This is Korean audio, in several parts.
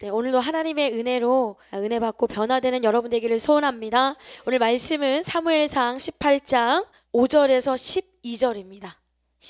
네, 오늘도 하나님의 은혜로 은혜 받고 변화되는 여러분 되기를 소원합니다. 오늘 말씀은 사무엘상 18장 5절에서 12절입니다.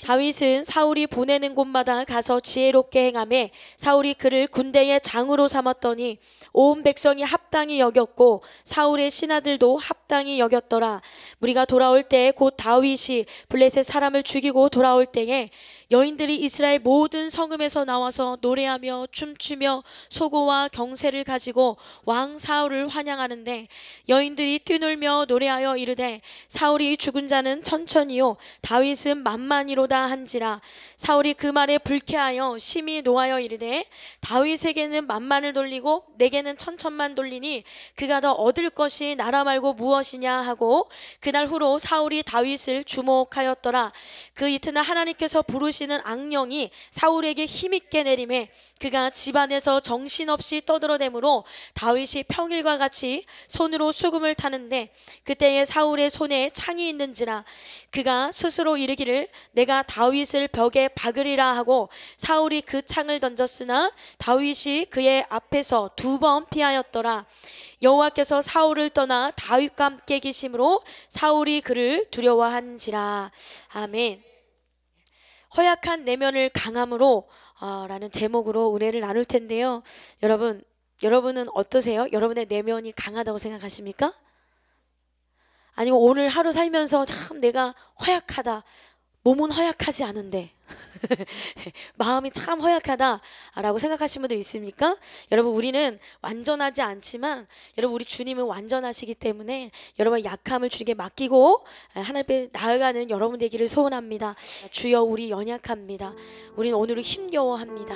다윗은 사울이 보내는 곳마다 가서 지혜롭게 행하매 사울이 그를 군대의 장으로 삼았더니 온 백성이 합당히 여겼고 사울의 신하들도 합당히 여겼더라. 무리가 돌아올 때 곧 다윗이 블레셋 사람을 죽이고 돌아올 때에 여인들이 이스라엘 모든 성읍에서 나와서 노래하며 춤추며 소고와 경세를 가지고 왕 사울을 환영하는데 여인들이 뛰놀며 노래하여 이르되 사울이 죽은 자는 천천히요 다윗은 만만이로다 한지라. 사울이 그 말에 불쾌하여 심히 노하여 이르되 다윗에게는 만만을 돌리고 내게는 천천만 돌리니 그가 더 얻을 것이 나라 말고 무엇이냐 하고 그날 후로 사울이 다윗을 주목하였더라. 그 이튿날 하나님께서 부르시는 악령이 사울에게 힘있게 내림에 그가 집안에서 정신없이 떠들어대므로 다윗이 평일과 같이 손으로 수금을 타는데 그때에 사울의 손에 창이 있는지라. 그가 스스로 이르기를 내가 다윗을 벽에 박으리라 하고 사울이 그 창을 던졌으나 다윗이 그의 앞에서 2번 피하였더라. 여호와께서 사울을 떠나 다윗과 함께 계심으로 사울이 그를 두려워한지라. 아멘. 허약한 내면을 강함으로 라는 제목으로 은혜를 나눌 텐데요. 여러분은 어떠세요? 여러분의 내면이 강하다고 생각하십니까? 아니면 오늘 하루 살면서 참 내가 허약하다, 몸은 허약하지 않은데 마음이 참 허약하다라고 생각하시는 분도 있습니까? 여러분, 우리는 완전하지 않지만 여러분 우리 주님은 완전하시기 때문에 여러분 약함을 주님께 맡기고 하나님 앞에 나아가는 여러분 되기를 소원합니다. 주여 우리 연약합니다. 우리는 오늘을 힘겨워합니다.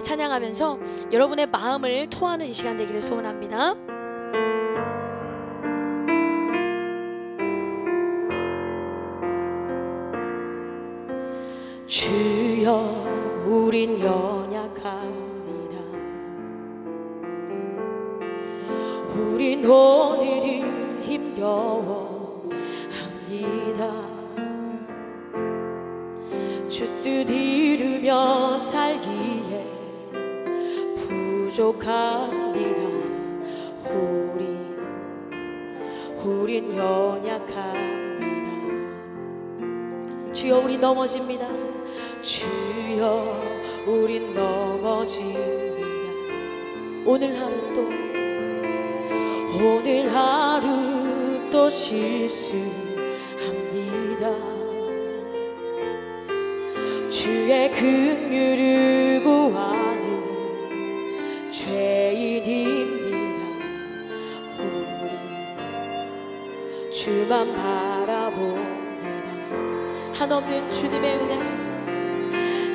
찬양하면서 여러분의 마음을 토하는 이 시간 되기를 소원합니다. 주여 우린 연약합니다. 우린 오늘이 힘겨워합니다. 주 뜻 이루며 살기에 부족합니다. 우린 연약합니다. 주여 우리 넘어집니다. 주여 우린 넘어집니다. 오늘 하루 또 실수합니다. 주의 긍휼을 구하는 죄인입니다. 우리 주만 바라봅니다. 한없는 주님의 은혜,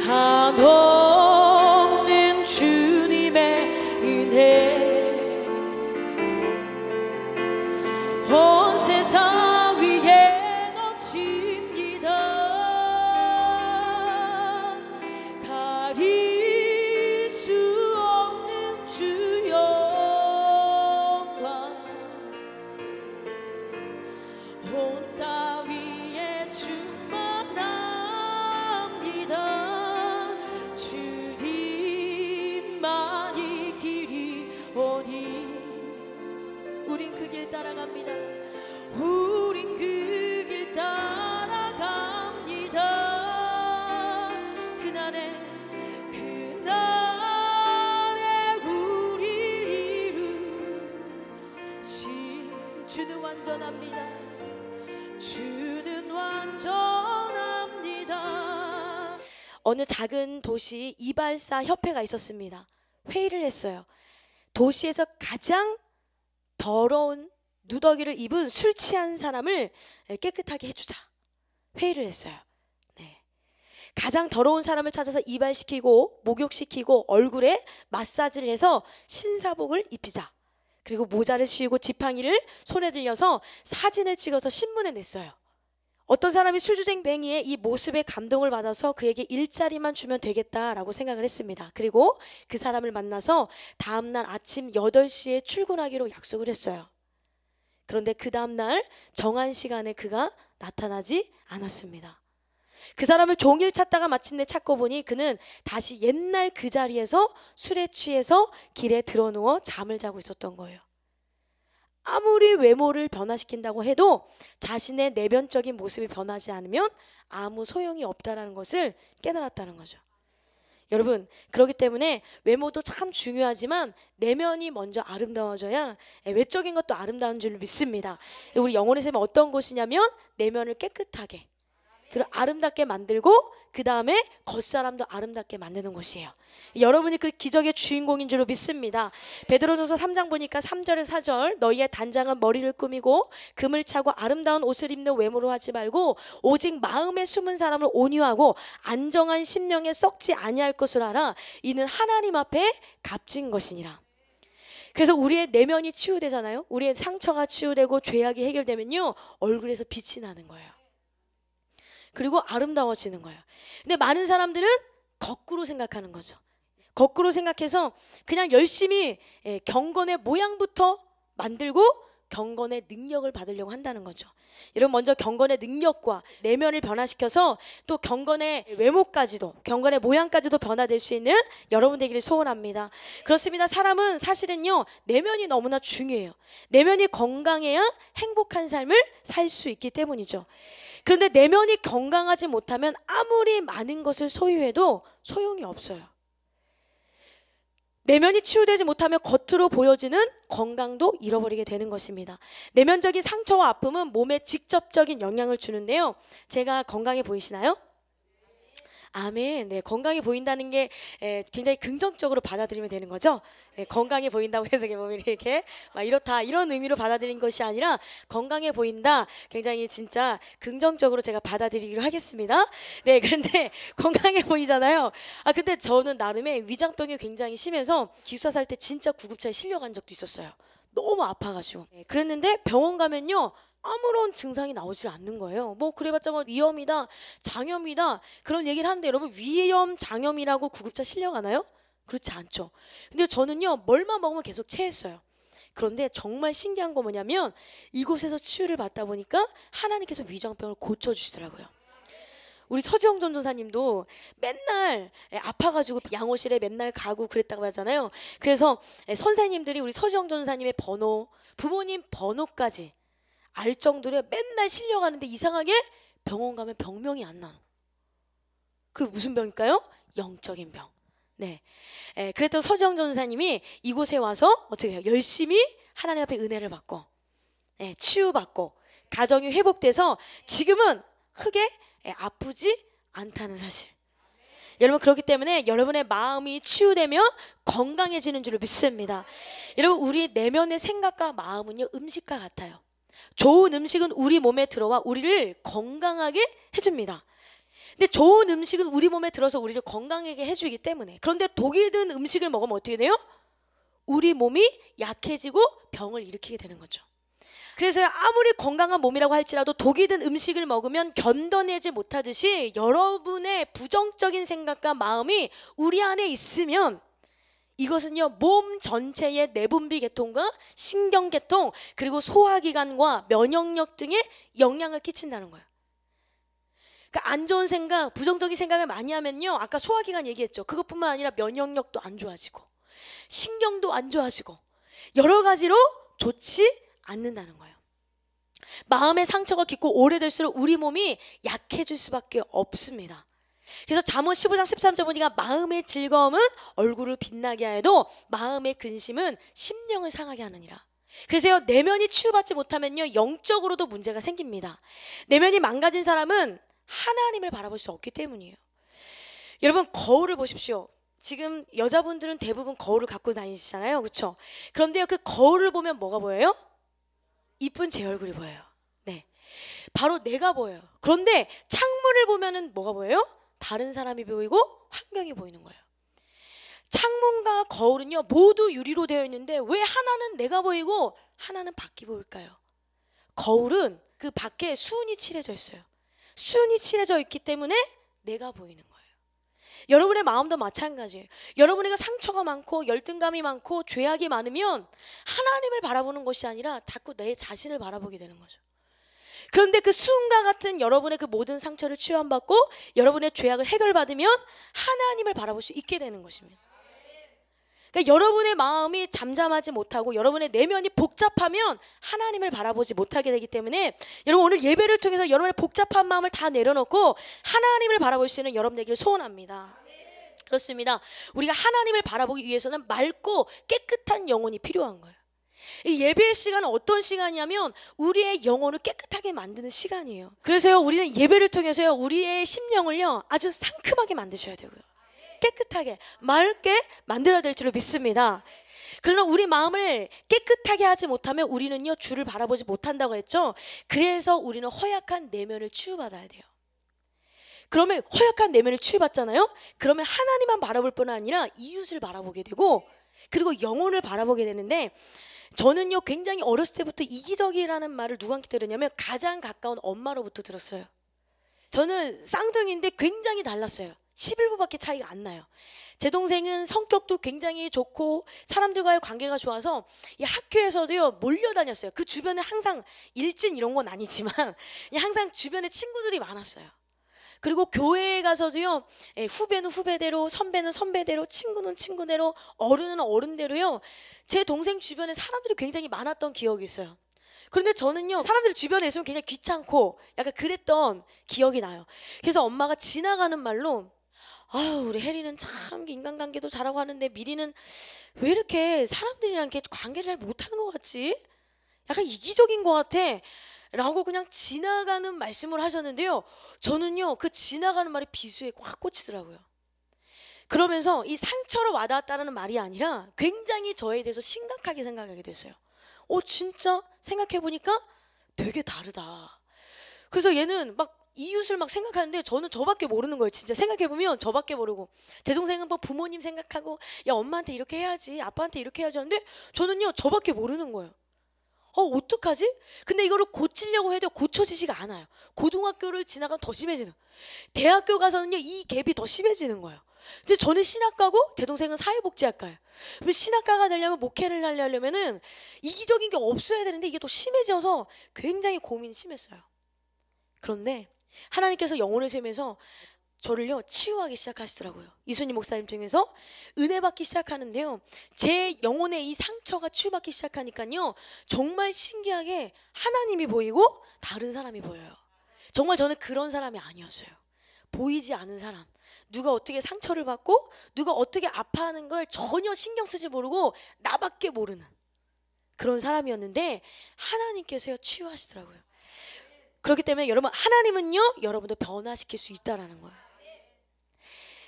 한없는 주님의 은혜, 온 세상 위에 넘칩니다. 가릴 수 없는 주 영광, 온 땅 위에 충만합니다. 우린 그 길 따라갑니다. 우린 그 길 따라갑니다. 그날에 우리를 이루신 주는 완전합니다. 주는 완전합니다. 어느 작은 도시 이발사 협회가 있었습니다. 회의를 했어요. 도시에서 가장 더러운 누더기를 입은 술 취한 사람을 깨끗하게 해주자. 회의를 했어요. 네. 가장 더러운 사람을 찾아서 이발시키고 목욕시키고 얼굴에 마사지를 해서 신사복을 입히자. 그리고 모자를 씌우고 지팡이를 손에 들려서 사진을 찍어서 신문에 냈어요. 어떤 사람이 술주정뱅이의 이 모습에 감동을 받아서 그에게 일자리만 주면 되겠다라고 생각을 했습니다. 그리고 그 사람을 만나서 다음날 아침 8시에 출근하기로 약속을 했어요. 그런데 그 다음날 정한 시간에 그가 나타나지 않았습니다. 그 사람을 종일 찾다가 마침내 찾고 보니 그는 다시 옛날 그 자리에서 술에 취해서 길에 드러누워 잠을 자고 있었던 거예요. 아무리 외모를 변화시킨다고 해도 자신의 내면적인 모습이 변하지 않으면 아무 소용이 없다는 것을 깨달았다는 거죠. 여러분, 그렇기 때문에 외모도 참 중요하지만 내면이 먼저 아름다워져야 외적인 것도 아름다운 줄 믿습니다. 우리 영혼의 샘은 어떤 곳이냐면 내면을 깨끗하게 그리고 아름답게 만들고 그 다음에 겉사람도 아름답게 만드는 곳이에요. 여러분이 그 기적의 주인공인 줄로 믿습니다. 베드로전서 3장 보니까 3절에 4절 너희의 단장은 머리를 꾸미고 금을 차고 아름다운 옷을 입는 외모로 하지 말고 오직 마음에 숨은 사람을 온유하고 안정한 심령에 썩지 아니할 것을 알아. 이는 하나님 앞에 값진 것이니라. 그래서 우리의 내면이 치유되잖아요. 우리의 상처가 치유되고 죄악이 해결되면요 얼굴에서 빛이 나는 거예요. 그리고 아름다워지는 거예요. 근데 많은 사람들은 거꾸로 생각하는 거죠. 거꾸로 생각해서 그냥 열심히 경건의 모양부터 만들고 경건의 능력을 받으려고 한다는 거죠. 여러분, 먼저 경건의 능력과 내면을 변화시켜서 또 경건의 외모까지도 경건의 모양까지도 변화될 수 있는 여러분 되기를 소원합니다. 그렇습니다. 사람은 사실은요 내면이 너무나 중요해요. 내면이 건강해야 행복한 삶을 살 수 있기 때문이죠. 그런데 내면이 건강하지 못하면 아무리 많은 것을 소유해도 소용이 없어요. 내면이 치유되지 못하면 겉으로 보여지는 건강도 잃어버리게 되는 것입니다. 내면적인 상처와 아픔은 몸에 직접적인 영향을 주는데요. 제가 건강해 보이시나요? 아멘. 네, 건강해 보인다는 게 굉장히 긍정적으로 받아들이면 되는 거죠. 건강해 보인다고 해서 몸이 이렇게 막 이렇다 이런 의미로 받아들인 것이 아니라 건강해 보인다 굉장히 진짜 긍정적으로 제가 받아들이기로 하겠습니다. 네, 그런데 건강해 보이잖아요. 근데 저는 나름의 위장병이 굉장히 심해서 기숙사 살 때 진짜 구급차에 실려간 적도 있었어요. 너무 아파가지고. 그랬는데 병원 가면요 아무런 증상이 나오질 않는 거예요. 뭐 그래봤자 뭐 위염이다, 장염이다 그런 얘기를 하는데 여러분 위염, 장염이라고 구급차 실려가나요? 그렇지 않죠. 근데 저는요 뭘만 먹으면 계속 체했어요. 그런데 정말 신기한 거 뭐냐면 이곳에서 치유를 받다 보니까 하나님께서 위장병을 고쳐주시더라고요. 우리 서지영 전도사님도 맨날 아파가지고 양호실에 맨날 가고 그랬다고 하잖아요. 그래서 선생님들이 우리 서지영 전도사님의 번호, 부모님 번호까지 알 정도로 맨날 실려가는데 이상하게 병원 가면 병명이 안 나. 그 무슨 병일까요? 영적인 병. 네. 그랬던 서지영 전사님이 이곳에 와서 어떻게 해요? 열심히 하나님 앞에 은혜를 받고 치유받고 가정이 회복돼서 지금은 크게 아프지 않다는 사실. 여러분, 그렇기 때문에 여러분의 마음이 치유되면 건강해지는 줄을 믿습니다. 여러분, 우리 내면의 생각과 마음은요 음식과 같아요. 좋은 음식은 우리 몸에 들어와 우리를 건강하게 해줍니다. 근데 좋은 음식은 우리 몸에 들어서 우리를 건강하게 해주기 때문에, 그런데 독이 든 음식을 먹으면 어떻게 돼요? 우리 몸이 약해지고 병을 일으키게 되는 거죠. 그래서 아무리 건강한 몸이라고 할지라도 독이 든 음식을 먹으면 견뎌내지 못하듯이 여러분의 부정적인 생각과 마음이 우리 안에 있으면 이것은요 몸 전체의 내분비 계통과 신경계통 그리고 소화기관과 면역력 등에 영향을 끼친다는 거예요. 그러니까 안 좋은 생각, 부정적인 생각을 많이 하면요 아까 소화기관 얘기했죠. 그것뿐만 아니라 면역력도 안 좋아지고 신경도 안 좋아지고 여러 가지로 좋지 않는다는 거예요. 마음의 상처가 깊고 오래될수록 우리 몸이 약해질 수밖에 없습니다. 그래서 잠언 15장 13절 보니까 마음의 즐거움은 얼굴을 빛나게 하여도 마음의 근심은 심령을 상하게 하느니라. 그래서 내면이 치유받지 못하면요 영적으로도 문제가 생깁니다. 내면이 망가진 사람은 하나님을 바라볼 수 없기 때문이에요. 여러분, 거울을 보십시오. 지금 여자분들은 대부분 거울을 갖고 다니시잖아요, 그렇죠? 그런데요 그 거울을 보면 뭐가 보여요? 이쁜 제 얼굴이 보여요. 네, 바로 내가 보여요. 그런데 창문을 보면은 뭐가 보여요? 다른 사람이 보이고 환경이 보이는 거예요. 창문과 거울은요 모두 유리로 되어 있는데 왜 하나는 내가 보이고 하나는 밖이 보일까요? 거울은 그 밖에 수은이 칠해져 있어요. 수은이 칠해져 있기 때문에 내가 보이는 거예요. 여러분의 마음도 마찬가지예요. 여러분에게 상처가 많고 열등감이 많고 죄악이 많으면 하나님을 바라보는 것이 아니라 자꾸 내 자신을 바라보게 되는 거죠. 그런데 그 수은과 같은 여러분의 그 모든 상처를 치유받고 여러분의 죄악을 해결받으면 하나님을 바라볼 수 있게 되는 것입니다. 그러니까 여러분의 마음이 잠잠하지 못하고 여러분의 내면이 복잡하면 하나님을 바라보지 못하게 되기 때문에 여러분 오늘 예배를 통해서 여러분의 복잡한 마음을 다 내려놓고 하나님을 바라볼 수 있는 여러분에게 소원합니다. 그렇습니다. 우리가 하나님을 바라보기 위해서는 맑고 깨끗한 영혼이 필요한 거예요. 이 예배의 시간은 어떤 시간이냐면 우리의 영혼을 깨끗하게 만드는 시간이에요. 그래서요, 우리는 예배를 통해서요, 우리의 심령을요 아주 상큼하게 만드셔야 되고요, 깨끗하게 맑게 만들어야 될 줄로 믿습니다. 그러나 우리 마음을 깨끗하게 하지 못하면 우리는요 주를 바라보지 못한다고 했죠. 그래서 우리는 허약한 내면을 치유받아야 돼요. 그러면 허약한 내면을 치유받잖아요. 그러면 하나님만 바라볼 뿐 아니라 이웃을 바라보게 되고 그리고 영혼을 바라보게 되는데, 저는요 굉장히 어렸을 때부터 이기적이라는 말을 누구한테 들었냐면 가장 가까운 엄마로부터 들었어요. 저는 쌍둥이인데 굉장히 달랐어요. 11부밖에 차이가 안 나요. 제 동생은 성격도 굉장히 좋고 사람들과의 관계가 좋아서 이 학교에서도요 몰려다녔어요. 그 주변에 항상 일진 이런 건 아니지만 항상 주변에 친구들이 많았어요. 그리고 교회에 가서도요, 후배는 후배대로, 선배는 선배대로, 친구는 친구대로, 어른은 어른대로요, 제 동생 주변에 사람들이 굉장히 많았던 기억이 있어요. 그런데 저는요 사람들이 주변에 있으면 굉장히 귀찮고 약간 그랬던 기억이 나요. 그래서 엄마가 지나가는 말로 아유 우리 혜리는 참 인간관계도 잘하고 하는데 미리는 왜 이렇게 사람들이랑 이렇게 관계를 잘 못하는 것 같지? 약간 이기적인 것 같아 라고 그냥 지나가는 말씀을 하셨는데요, 저는요 그 지나가는 말이 비수에 확 꽂히더라고요. 그러면서 이 상처로 와닿았다는 말이 아니라 굉장히 저에 대해서 심각하게 생각하게 됐어요. 진짜 생각해보니까 되게 다르다. 그래서 얘는 막 이웃을 막 생각하는데 저는 저밖에 모르는 거예요. 진짜 생각해보면 저밖에 모르고, 제 동생은 뭐 부모님 생각하고 야 엄마한테 이렇게 해야지, 아빠한테 이렇게 해야지 하는데 저는요 저밖에 모르는 거예요. 어떡하지? 근데 이거를 고치려고 해도 고쳐지지가 않아요. 고등학교를 지나가면 더 심해지는, 대학교 가서는요 이 갭이 더 심해지는 거예요. 근데 저는 신학과고 제 동생은 사회복지학과예요. 그럼 신학과가 되려면, 목회를 하려면은 이기적인 게 없어야 되는데 이게 더 심해져서 굉장히 고민이 심했어요. 그런데 하나님께서 영혼을 세면서 저를요 치유하기 시작하시더라고요. 이순희 목사님 통해서 은혜 받기 시작하는데요, 제 영혼의 이 상처가 치유받기 시작하니까요 정말 신기하게 하나님이 보이고 다른 사람이 보여요. 정말 저는 그런 사람이 아니었어요. 보이지 않은 사람, 누가 어떻게 상처를 받고 누가 어떻게 아파하는 걸 전혀 신경 쓰지 모르고 나밖에 모르는 그런 사람이었는데 하나님께서요 치유하시더라고요. 그렇기 때문에 여러분, 하나님은요 여러분도 변화시킬 수 있다라는 거예요.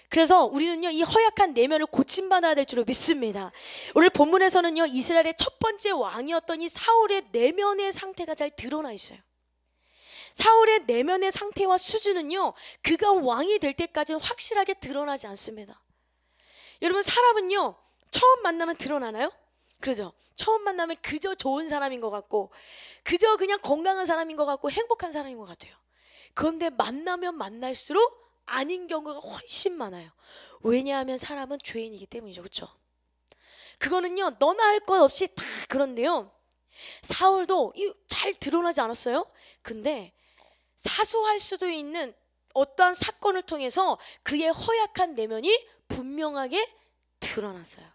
그래서 우리는요 이 허약한 내면을 고침받아야 될 줄로 믿습니다. 오늘 본문에서는요 이스라엘의 첫 번째 왕이었던 이 사울의 내면의 상태가 잘 드러나 있어요. 사울의 내면의 상태와 수준은요 그가 왕이 될 때까지는 확실하게 드러나지 않습니다. 여러분, 사람은요 처음 만나면 드러나나요? 그죠? 처음 만나면 그저 좋은 사람인 것 같고 그저 그냥 건강한 사람인 것 같고 행복한 사람인 것 같아요. 그런데 만나면 만날수록 아닌 경우가 훨씬 많아요. 왜냐하면 사람은 죄인이기 때문이죠. 그렇죠? 그거는요 너나 할 것 없이 다 그런데요, 사울도 잘 드러나지 않았어요. 근데 사소할 수도 있는 어떠한 사건을 통해서 그의 허약한 내면이 분명하게 드러났어요.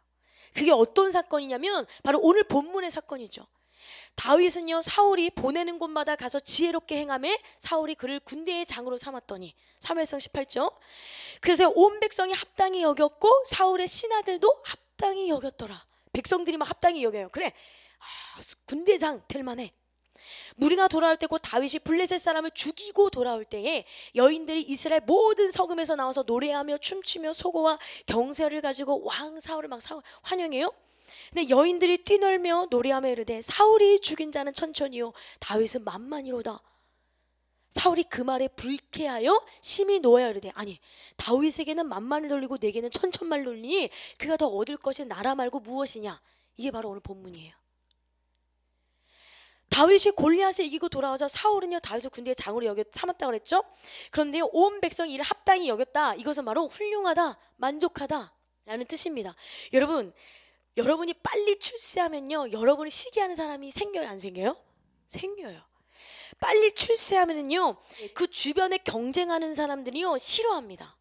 그게 어떤 사건이냐면 바로 오늘 본문의 사건이죠. 다윗은요 사울이 보내는 곳마다 가서 지혜롭게 행하며 사울이 그를 군대의 장으로 삼았더니, 사무엘상 18죠. 그래서 온 백성이 합당히 여겼고 사울의 신하들도 합당히 여겼더라. 백성들이 막 합당히 여겨요. 그래, 군대장 될 만해. 무리가 돌아올 때 곧 다윗이 블레셋 사람을 죽이고 돌아올 때에 여인들이 이스라엘 모든 성읍에서 나와서 노래하며 춤추며 소고와 경세를 가지고 왕 사울을 막 환영해요. 근데 여인들이 뛰놀며 노래하며 이르되 사울이 죽인 자는 천천히요 다윗은 만만이로다. 사울이 그 말에 불쾌하여 심히 노하여 이르되 아니 다윗에게는 만만을 돌리고 내게는 천천만을 돌리니 그가 더 얻을 것이 나라 말고 무엇이냐. 이게 바로 오늘 본문이에요. 다윗이 골리앗을 이기고 돌아와서 사울은요 다윗을 군대의 장으로 삼았다고 그랬죠. 그런데요 온 백성이 이를 합당히 여겼다. 이것은 바로 훌륭하다, 만족하다 라는 뜻입니다. 여러분이 빨리 출세하면요 여러분을 시기하는 사람이 생겨요, 안 생겨요? 생겨요. 빨리 출세하면은요, 그 주변에 경쟁하는 사람들이요 싫어합니다.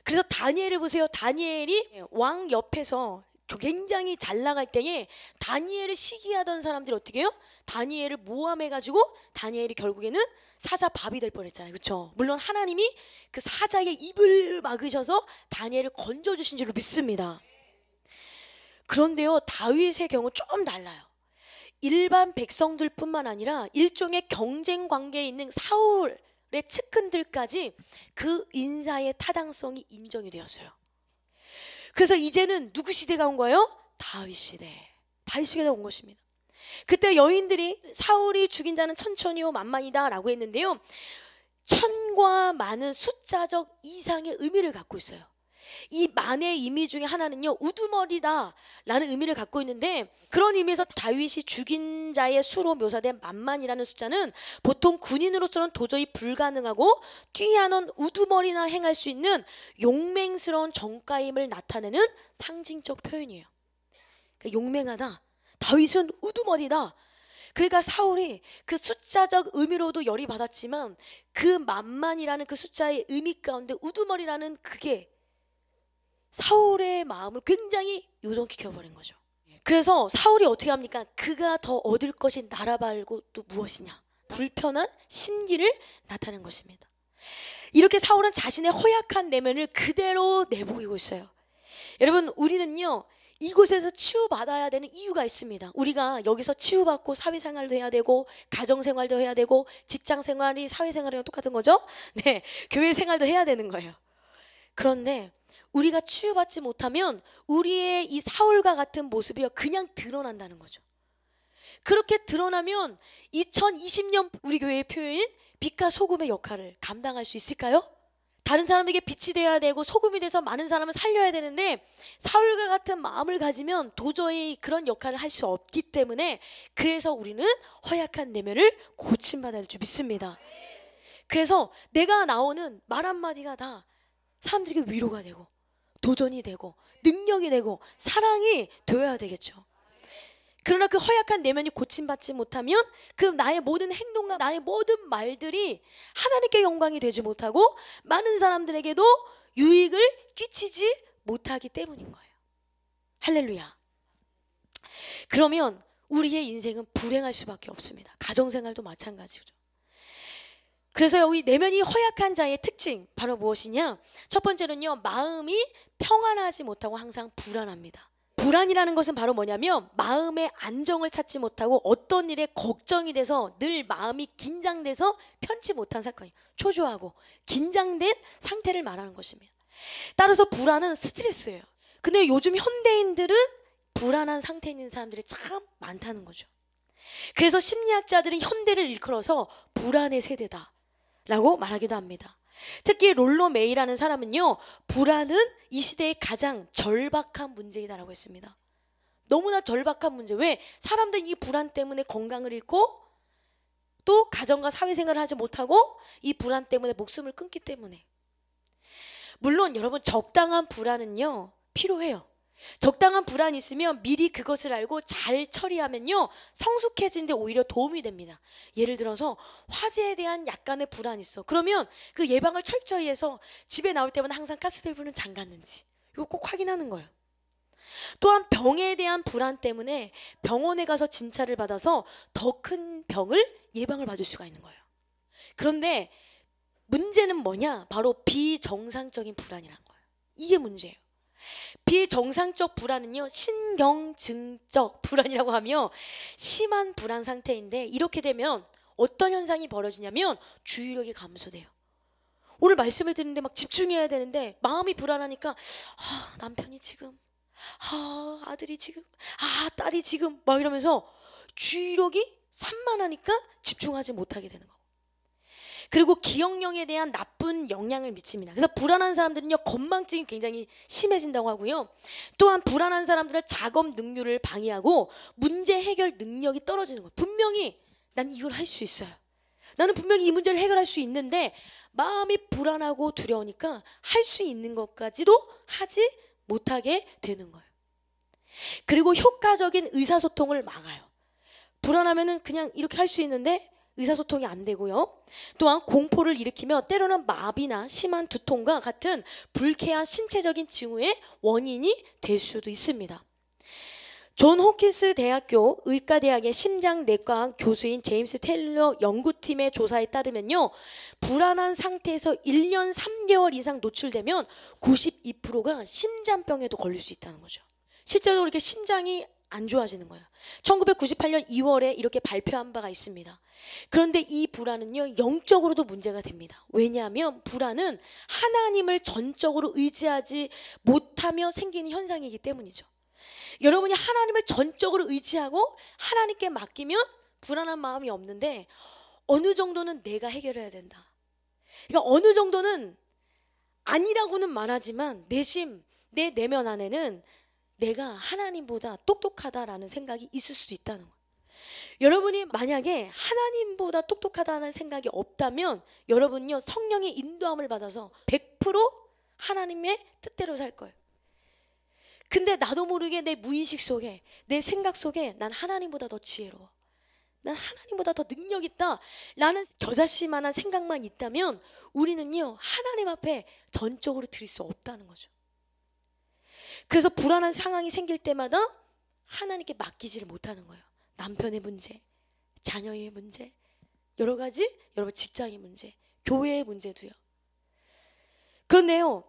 그래서 다니엘을 보세요. 다니엘이 왕 옆에서 굉장히 잘 나갈 때에 다니엘을 시기하던 사람들이 어떻게 해요? 다니엘을 모함해가지고 다니엘이 결국에는 사자 밥이 될 뻔했잖아요. 그렇죠? 물론 하나님이 그 사자의 입을 막으셔서 다니엘을 건져주신 줄로 믿습니다. 그런데요, 다윗의 경우 좀 달라요. 일반 백성들 뿐만 아니라 일종의 경쟁 관계에 있는 사울의 측근들까지 그 인사의 타당성이 인정이 되었어요. 그래서 이제는 누구 시대가 온 거예요? 다윗 시대. 다윗 시대가 온 것입니다. 그때 여인들이 사울이 죽인 자는 천천히요 만만이다 라고 했는데요, 천과 만은 숫자적 이상의 의미를 갖고 있어요. 이 만의 의미 중에 하나는요, 우두머리다 라는 의미를 갖고 있는데, 그런 의미에서 다윗이 죽인 자의 수로 묘사된 만만이라는 숫자는 보통 군인으로서는 도저히 불가능하고 뛰어난 우두머리나 행할 수 있는 용맹스러운 정가임을 나타내는 상징적 표현이에요. 그러니까 용맹하다, 다윗은 우두머리다. 그러니까 사울이 그 숫자적 의미로도 열이 받았지만 그 만만이라는 그 숫자의 의미 가운데 우두머리라는 그게 사울의 마음을 굉장히 요동시켜버린 거죠. 그래서 사울이 어떻게 합니까? 그가 더 얻을 것이 나라 말고 또 무엇이냐? 불편한 심기를 나타낸 것입니다. 이렇게 사울은 자신의 허약한 내면을 그대로 내보이고 있어요. 여러분, 우리는요 이곳에서 치유받아야 되는 이유가 있습니다. 우리가 여기서 치유받고 사회생활도 해야 되고 가정생활도 해야 되고 직장생활이 사회생활이랑 똑같은 거죠. 네, 교회생활도 해야 되는 거예요. 그런데 우리가 치유받지 못하면 우리의 이 사울과 같은 모습이 그냥 드러난다는 거죠. 그렇게 드러나면 2020년 우리 교회의 표현인 빛과 소금의 역할을 감당할 수 있을까요? 다른 사람에게 빛이 되어야 되고 소금이 돼서 많은 사람을 살려야 되는데 사울과 같은 마음을 가지면 도저히 그런 역할을 할 수 없기 때문에, 그래서 우리는 허약한 내면을 고침받아야 할 줄 믿습니다. 그래서 내가 나오는 말 한마디가 다 사람들에게 위로가 되고 도전이 되고 능력이 되고 사랑이 되어야 되겠죠. 그러나 그 허약한 내면이 고침받지 못하면 그 나의 모든 행동과 나의 모든 말들이 하나님께 영광이 되지 못하고 많은 사람들에게도 유익을 끼치지 못하기 때문인 거예요. 할렐루야. 그러면 우리의 인생은 불행할 수밖에 없습니다. 가정생활도 마찬가지죠. 그래서 여기 내면이 허약한 자의 특징 바로 무엇이냐? 첫 번째는요, 마음이 평안하지 못하고 항상 불안합니다. 불안이라는 것은 바로 뭐냐면 마음의 안정을 찾지 못하고 어떤 일에 걱정이 돼서 늘 마음이 긴장돼서 편치 못한 사건이에요. 초조하고 긴장된 상태를 말하는 것입니다. 따라서 불안은 스트레스예요. 근데 요즘 현대인들은 불안한 상태에 있는 사람들이 참 많다는 거죠. 그래서 심리학자들은 현대를 일컬어서 불안의 세대다 라고 말하기도 합니다. 특히 롤러 메이라는 사람은요, 불안은 이 시대의 가장 절박한 문제이다라고 했습니다. 너무나 절박한 문제. 왜? 사람들이 이 불안 때문에 건강을 잃고 또 가정과 사회생활을 하지 못하고 이 불안 때문에 목숨을 끊기 때문에. 물론 여러분, 적당한 불안은요 필요해요. 적당한 불안이 있으면 미리 그것을 알고 잘 처리하면요 성숙해지는데 오히려 도움이 됩니다. 예를 들어서 화재에 대한 약간의 불안이 있어. 그러면 그 예방을 철저히 해서 집에 나올 때마다 항상 가스밸브는 잠갔는지 이거 꼭 확인하는 거예요. 또한 병에 대한 불안 때문에 병원에 가서 진찰을 받아서 더 큰 병을 예방을 받을 수가 있는 거예요. 그런데 문제는 뭐냐? 바로 비정상적인 불안이라는 거예요. 이게 문제예요. 비정상적 불안은요 신경증적 불안이라고 하며 심한 불안 상태인데, 이렇게 되면 어떤 현상이 벌어지냐면 주의력이 감소돼요. 오늘 말씀을 듣는데 막 집중해야 되는데 마음이 불안하니까 남편이 지금, 아들이 지금, 딸이 지금 막 이러면서 주의력이 산만하니까 집중하지 못하게 되는 거고, 그리고 기억력에 대한 나쁜 영향을 미칩니다. 그래서 불안한 사람들은요 건망증이 굉장히 심해진다고 하고요. 또한 불안한 사람들은 작업 능률을 방해하고 문제 해결 능력이 떨어지는 거예요. 분명히 난 이걸 할 수 있어요. 나는 분명히 이 문제를 해결할 수 있는데 마음이 불안하고 두려우니까 할 수 있는 것까지도 하지 못하게 되는 거예요. 그리고 효과적인 의사소통을 막아요. 불안하면은 그냥 이렇게 할 수 있는데 의사소통이 안 되고요. 또한 공포를 일으키며 때로는 마비나 심한 두통과 같은 불쾌한 신체적인 징후의 원인이 될 수도 있습니다. 존 홉킨스 대학교 의과대학의 심장내과 교수인 제임스 테일러 연구팀의 조사에 따르면요, 불안한 상태에서 1년 3개월 이상 노출되면 92%가 심장병에도 걸릴 수 있다는 거죠. 실제로 이렇게 심장이 안 좋아지는 거예요. 1998년 2월에 이렇게 발표한 바가 있습니다. 그런데 이 불안은요, 영적으로도 문제가 됩니다. 왜냐하면 불안은 하나님을 전적으로 의지하지 못하며 생기는 현상이기 때문이죠. 여러분이 하나님을 전적으로 의지하고 하나님께 맡기면 불안한 마음이 없는데, 어느 정도는 내가 해결해야 된다. 그러니까 어느 정도는 아니라고는 말하지만 내심, 내 내면 안에는 내가 하나님보다 똑똑하다라는 생각이 있을 수도 있다는 거예요. 여러분이 만약에 하나님보다 똑똑하다는 생각이 없다면 여러분요, 성령의 인도함을 받아서 100% 하나님의 뜻대로 살 거예요. 근데 나도 모르게 내 무의식 속에, 내 생각 속에 난 하나님보다 더 지혜로워, 난 하나님보다 더 능력 있다 라는 겨자씨만한 생각만 있다면 우리는요, 하나님 앞에 전적으로 드릴 수 없다는 거죠. 그래서 불안한 상황이 생길 때마다 하나님께 맡기지를 못하는 거예요. 남편의 문제, 자녀의 문제, 여러 가지, 여러분 직장의 문제, 교회의 문제도요. 그런데요,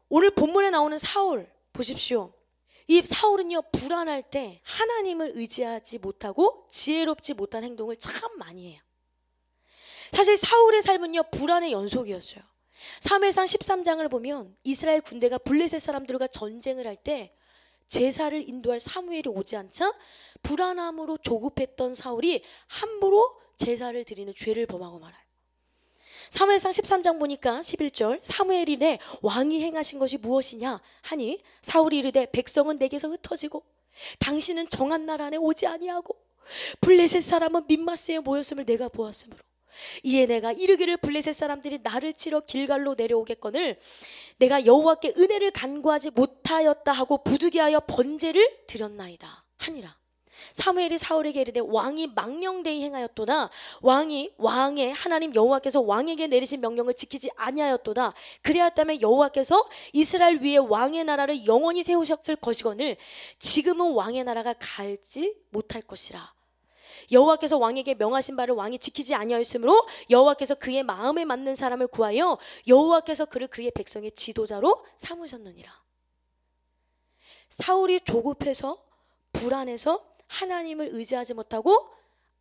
오늘 본문에 나오는 사울 보십시오. 이 사울은요, 불안할 때 하나님을 의지하지 못하고 지혜롭지 못한 행동을 참 많이 해요. 사실 사울의 삶은요, 불안의 연속이었어요. 사무엘상 13장을 보면 이스라엘 군대가 블레셋 사람들과 전쟁을 할 때 제사를 인도할 사무엘이 오지 않자 불안함으로 조급했던 사울이 함부로 제사를 드리는 죄를 범하고 말아요. 사무엘상 13장 보니까 11절, 사무엘이 이르되 왕이 행하신 것이 무엇이냐 하니 사울이 이르되 백성은 내게서 흩어지고 당신은 정한 날 안에 오지 아니하고 블레셋 사람은 밋마스에 모였음을 내가 보았으므로 이에 내가 이르기를 블레셋 사람들이 나를 치러 길갈로 내려오겠거늘 내가 여호와께 은혜를 간구하지 못하였다 하고 부득이하여 번제를 드렸나이다 하니라. 사무엘이 사울에게 이르되 왕이 망령되이 행하였도다. 왕의 하나님 여호와께서 왕에게 내리신 명령을 지키지 아니하였도다. 그리하였다면 여호와께서 이스라엘 위에 왕의 나라를 영원히 세우셨을 것이거늘 지금은 왕의 나라가 갈지 못할 것이라. 여호와께서 왕에게 명하신 바를 왕이 지키지 아니하였으므로 여호와께서 그의 마음에 맞는 사람을 구하여 여호와께서 그를 그의 백성의 지도자로 삼으셨느니라. 사울이 조급해서 불안해서 하나님을 의지하지 못하고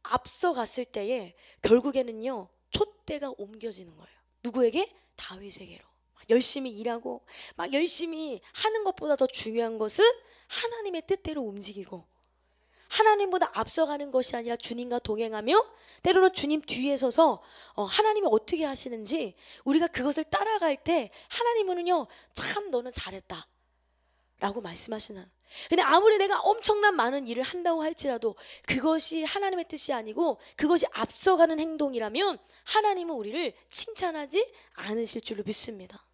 앞서갔을 때에 결국에는요, 촛대가 옮겨지는 거예요. 누구에게? 다윗에게로. 열심히 일하고 막 열심히 하는 것보다 더 중요한 것은 하나님의 뜻대로 움직이고 하나님보다 앞서가는 것이 아니라 주님과 동행하며 때로는 주님 뒤에 서서 하나님이 어떻게 하시는지 우리가 그것을 따라갈 때 하나님은요, 참 너는 잘했다 라고 말씀하시는. 근데 아무리 내가 엄청난 많은 일을 한다고 할지라도 그것이 하나님의 뜻이 아니고 그것이 앞서가는 행동이라면 하나님은 우리를 칭찬하지 않으실 줄로 믿습니다.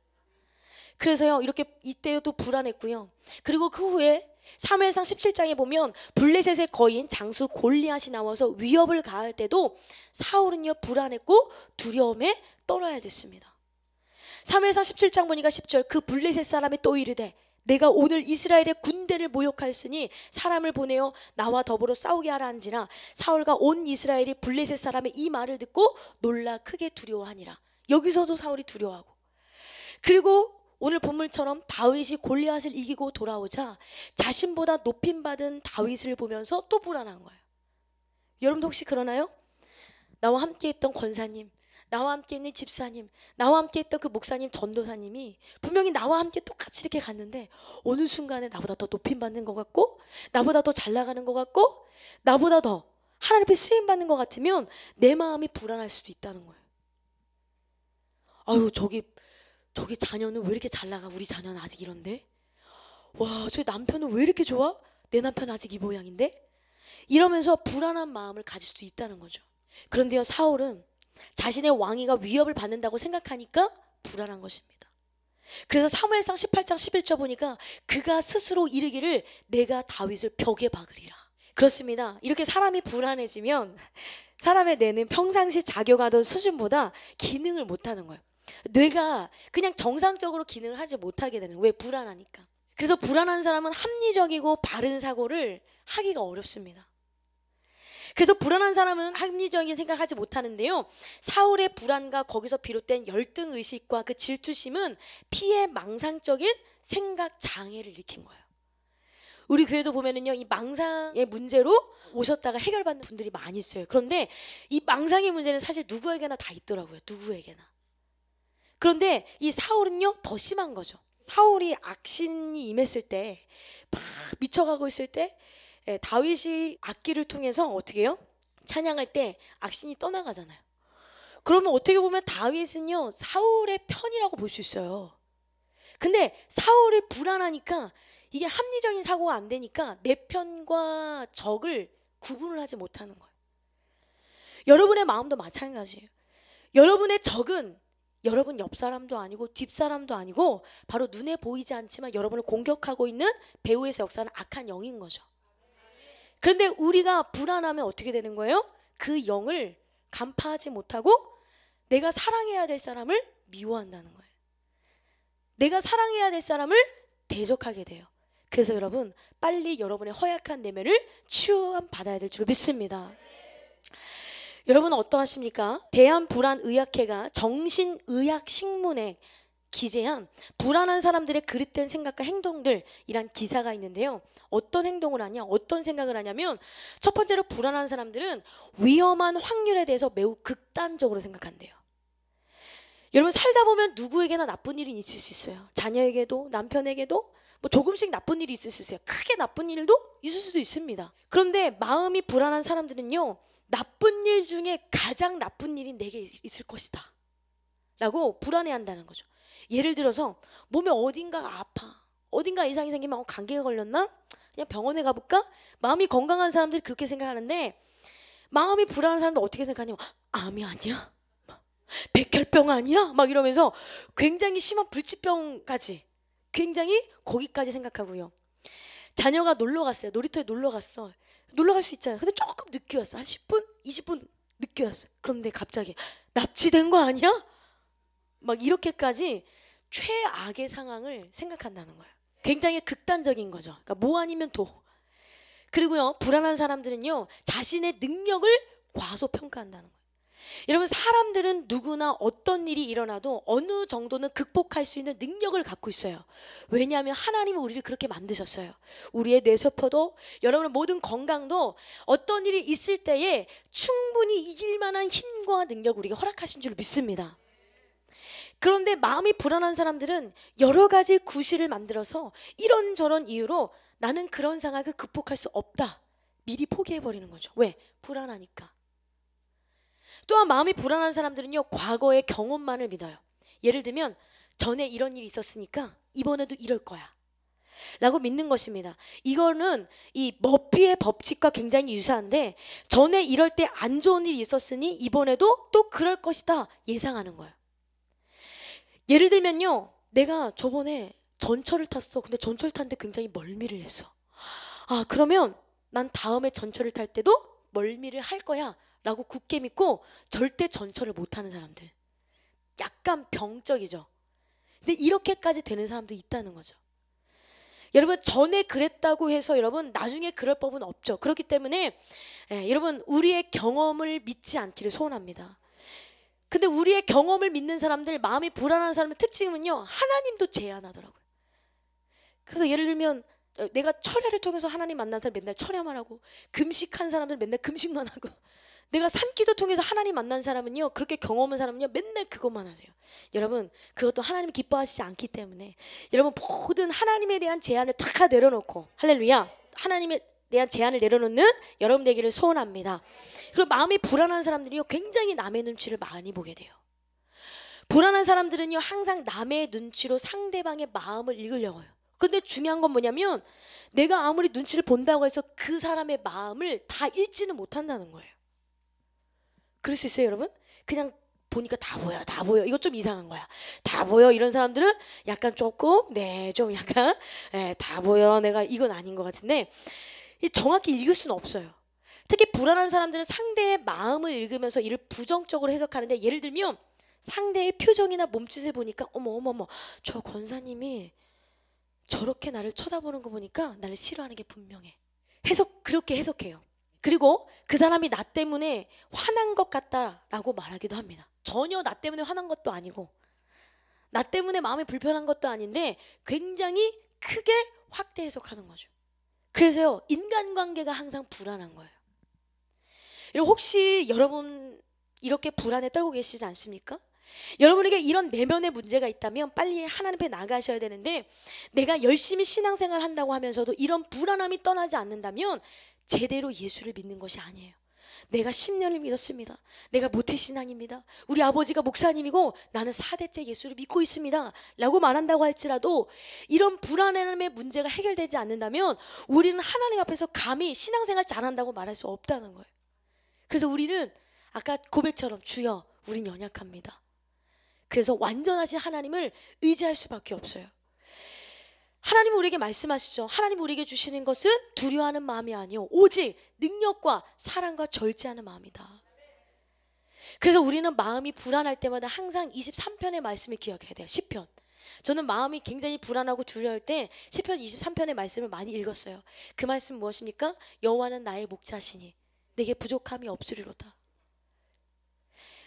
그래서요, 이렇게 이때도 불안했고요. 그리고 그 후에 사무엘상 17장에 보면 블레셋의 거인 장수 골리앗이 나와서 위협을 가할 때도 사울은요, 불안했고 두려움에 떨어야 됐습니다. 사무엘상 17장 보니까 10절, 그 블레셋 사람이 또 이르되 내가 오늘 이스라엘의 군대를 모욕하였으니 사람을 보내어 나와 더불어 싸우게 하라 한지라. 사울과 온 이스라엘이 블레셋 사람의 이 말을 듣고 놀라 크게 두려워하니라. 여기서도 사울이 두려워하고, 그리고 오늘 본문처럼 다윗이 골리앗을 이기고 돌아오자 자신보다 높임받은 다윗을 보면서 또 불안한 거예요. 여러분도 혹시 그러나요? 나와 함께 했던 권사님, 나와 함께 있는 집사님, 나와 함께 했던 그 목사님, 전도사님이 분명히 나와 함께 똑같이 이렇게 갔는데 어느 순간에 나보다 더 높임받는 것 같고 나보다 더 잘 나가는 것 같고 나보다 더 하나님 앞에 쓰임받는 것 같으면 내 마음이 불안할 수도 있다는 거예요. 아유, 저기 자녀는 왜 이렇게 잘 나가? 우리 자녀는 아직 이런데? 와, 저기 남편은 왜 이렇게 좋아? 내 남편은 아직 이 모양인데? 이러면서 불안한 마음을 가질 수 있다는 거죠. 그런데요, 사울은 자신의 왕위가 위협을 받는다고 생각하니까 불안한 것입니다. 그래서 사무엘상 18장 11절 보니까 그가 스스로 이르기를 내가 다윗을 벽에 박으리라. 그렇습니다. 이렇게 사람이 불안해지면 사람의 뇌는 평상시 작용하던 수준보다 기능을 못하는 거예요. 뇌가 그냥 정상적으로 기능을 하지 못하게 되는 거예요. 왜? 불안하니까. 그래서 불안한 사람은 합리적이고 바른 사고를 하기가 어렵습니다. 그래서 불안한 사람은 합리적인 생각을 하지 못하는데요. 사울의 불안과 거기서 비롯된 열등의식과 그 질투심은 피해 망상적인 생각 장애를 일으킨 거예요. 우리 교회도 보면은요, 이 망상의 문제로 오셨다가 해결받는 분들이 많이 있어요. 그런데 이 망상의 문제는 사실 누구에게나 다 있더라고요. 누구에게나. 그런데 이 사울은요, 더 심한 거죠. 사울이 악신이 임했을 때, 막 미쳐가고 있을 때, 다윗이 악기를 통해서 어떻게 해요? 찬양할 때 악신이 떠나가잖아요. 그러면 어떻게 보면 다윗은요, 사울의 편이라고 볼 수 있어요. 근데 사울이 불안하니까 이게 합리적인 사고가 안 되니까 내 편과 적을 구분을 하지 못하는 거예요. 여러분의 마음도 마찬가지예요. 여러분의 적은 여러분 옆 사람도 아니고 뒷 사람도 아니고 바로 눈에 보이지 않지만 여러분을 공격하고 있는 배후에서 역사하는 악한 영인 거죠. 그런데 우리가 불안하면 어떻게 되는 거예요? 그 영을 간파하지 못하고 내가 사랑해야 될 사람을 미워한다는 거예요. 내가 사랑해야 될 사람을 대적하게 돼요. 그래서 여러분, 빨리 여러분의 허약한 내면을 치유받아야 될 줄 믿습니다. 여러분 어떠하십니까? 대한불안의학회가 정신의학식문에 기재한 불안한 사람들의 그릇된 생각과 행동들이란 기사가 있는데요. 어떤 행동을 하냐, 어떤 생각을 하냐면, 첫 번째로 불안한 사람들은 위험한 확률에 대해서 매우 극단적으로 생각한대요. 여러분 살다 보면 누구에게나 나쁜 일이 있을 수 있어요. 자녀에게도 남편에게도 뭐 조금씩 나쁜 일이 있을 수 있어요. 크게 나쁜 일도 있을 수도 있습니다. 그런데 마음이 불안한 사람들은요, 나쁜 일 중에 가장 나쁜 일이 내게 있을 것이다 라고 불안해한다는 거죠. 예를 들어서 몸에 어딘가가 아파, 어딘가 이상이 생기면 감기가 걸렸나? 그냥 병원에 가볼까? 마음이 건강한 사람들이 그렇게 생각하는데, 마음이 불안한 사람들 어떻게 생각하냐면, 암이 아니야? 백혈병 아니야? 막 이러면서 굉장히 심한 불치병까지, 굉장히 거기까지 생각하고요. 자녀가 놀러 갔어요. 놀이터에 놀러 갔어. 놀러 갈 수 있잖아요. 근데 조금 늦게 왔어. 한 10분? 20분 늦게 왔어. 그런데 갑자기 납치된 거 아니야? 막 이렇게까지 최악의 상황을 생각한다는 거예요. 굉장히 극단적인 거죠. 그러니까 뭐 아니면 도. 그리고요, 불안한 사람들은요, 자신의 능력을 과소평가한다는 거예요. 여러분 사람들은 누구나 어떤 일이 일어나도 어느 정도는 극복할 수 있는 능력을 갖고 있어요. 왜냐하면 하나님은 우리를 그렇게 만드셨어요. 우리의 뇌세포도 여러분의 모든 건강도 어떤 일이 있을 때에 충분히 이길 만한 힘과 능력을 우리가 허락하신 줄 믿습니다. 그런데 마음이 불안한 사람들은 여러 가지 구실을 만들어서 이런저런 이유로 나는 그런 상황을 극복할 수 없다, 미리 포기해버리는 거죠. 왜? 불안하니까. 또한 마음이 불안한 사람들은요, 과거의 경험만을 믿어요. 예를 들면 전에 이런 일이 있었으니까 이번에도 이럴 거야 라고 믿는 것입니다. 이거는 이 머피의 법칙과 굉장히 유사한데, 전에 이럴 때 안 좋은 일이 있었으니 이번에도 또 그럴 것이다 예상하는 거예요. 예를 들면요, 내가 저번에 전철을 탔어. 근데 전철 탔는데 굉장히 멀미를 했어. 아, 그러면 난 다음에 전철을 탈 때도 멀미를 할 거야 라고 굳게 믿고 절대 전철을 못 타는 사람들, 약간 병적이죠. 근데 이렇게까지 되는 사람도 있다는 거죠. 여러분 전에 그랬다고 해서 여러분 나중에 그럴 법은 없죠. 그렇기 때문에 여러분 우리의 경험을 믿지 않기를 소원합니다. 근데 우리의 경험을 믿는 사람들, 마음이 불안한 사람의 특징은요, 하나님도 제한하더라고요. 그래서 예를 들면 내가 철야를 통해서 하나님 만난 사람 맨날 철야만 하고, 금식한 사람들 맨날 금식만 하고, 내가 산기도 통해서 하나님 만난 사람은요, 그렇게 경험한 사람은요 맨날 그것만 하세요. 여러분 그것도 하나님 기뻐하시지 않기 때문에 여러분 모든 하나님에 대한 제한을 다 내려놓고, 할렐루야, 하나님에 대한 제한을 내려놓는 여러분 되기를 소원합니다. 그리고 마음이 불안한 사람들이요 굉장히 남의 눈치를 많이 보게 돼요. 불안한 사람들은요 항상 남의 눈치로 상대방의 마음을 읽으려고 해요. 근데 중요한 건 뭐냐면, 내가 아무리 눈치를 본다고 해서 그 사람의 마음을 다 읽지는 못한다는 거예요. 그럴 수 있어요 여러분? 그냥 보니까 다 보여, 다 보여. 이거 좀 이상한 거야. 다 보여. 이런 사람들은 약간 조금 좀 약간 다 보여. 내가 이건 아닌 것 같은데, 이 정확히 읽을 수는 없어요. 특히 불안한 사람들은 상대의 마음을 읽으면서 이를 부정적으로 해석하는데, 예를 들면 상대의 표정이나 몸짓을 보니까 어머 저 권사님이 저렇게 나를 쳐다보는 거 보니까 나를 싫어하는 게 분명해. 그렇게 해석해요. 그리고 그 사람이 나 때문에 화난 것 같다라고 말하기도 합니다. 전혀 나 때문에 화난 것도 아니고 나 때문에 마음이 불편한 것도 아닌데 굉장히 크게 확대 해석하는 거죠. 그래서요, 인간관계가 항상 불안한 거예요. 혹시 여러분 이렇게 불안에 떨고 계시지 않습니까? 여러분에게 이런 내면의 문제가 있다면 빨리 하나님 앞에 나가셔야 되는데, 내가 열심히 신앙생활 한다고 하면서도 이런 불안함이 떠나지 않는다면 제대로 예수를 믿는 것이 아니에요. 내가 10년을 믿었습니다. 내가 모태신앙입니다. 우리 아버지가 목사님이고 나는 4대째 예수를 믿고 있습니다 라고 말한다고 할지라도 이런 불안함의 문제가 해결되지 않는다면 우리는 하나님 앞에서 감히 신앙생활 잘한다고 말할 수 없다는 거예요. 그래서 우리는 아까 고백처럼 주여 우린 연약합니다. 그래서 완전하신 하나님을 의지할 수밖에 없어요. 하나님 우리에게 말씀하시죠. 하나님 우리에게 주시는 것은 두려워하는 마음이 아니요 오직 능력과 사랑과 절제하는 마음이다. 그래서 우리는 마음이 불안할 때마다 항상 23편의 말씀을 기억해야 돼요. 시편. 저는 마음이 굉장히 불안하고 두려울 때 시편 23편의 말씀을 많이 읽었어요. 그 말씀 무엇입니까? 여호와는 나의 목자시니 내게 부족함이 없으리로다.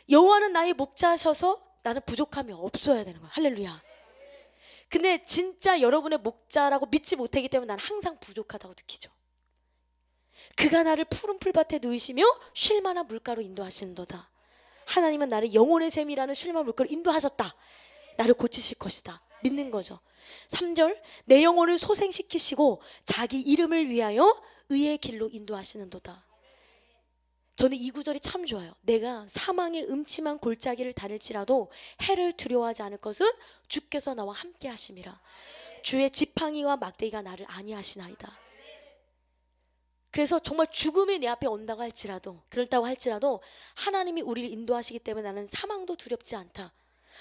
여호와는 나의 목자셔서 나는 부족함이 없어야 되는 거야. 할렐루야. 근데 진짜 여러분의 목자라고 믿지 못하기 때문에 나는 항상 부족하다고 느끼죠. 그가 나를 푸른 풀밭에 누이시며 쉴만한 물가로 인도하시는도다. 하나님은 나를 영혼의 샘이라는 쉴만한 물가로 인도하셨다. 나를 고치실 것이다. 믿는 거죠. 3절 내 영혼을 소생시키시고 자기 이름을 위하여 의의 길로 인도하시는도다. 저는 이 구절이 참 좋아요. 내가 사망의 음침한 골짜기를 다닐지라도 해를 두려워하지 않을 것은 주께서 나와 함께 하심이라. 주의 지팡이와 막대기가 나를 안위하시나이다. 그래서 정말 죽음이 내 앞에 온다고 할지라도, 그렇다고 할지라도 하나님이 우리를 인도하시기 때문에 나는 사망도 두렵지 않다,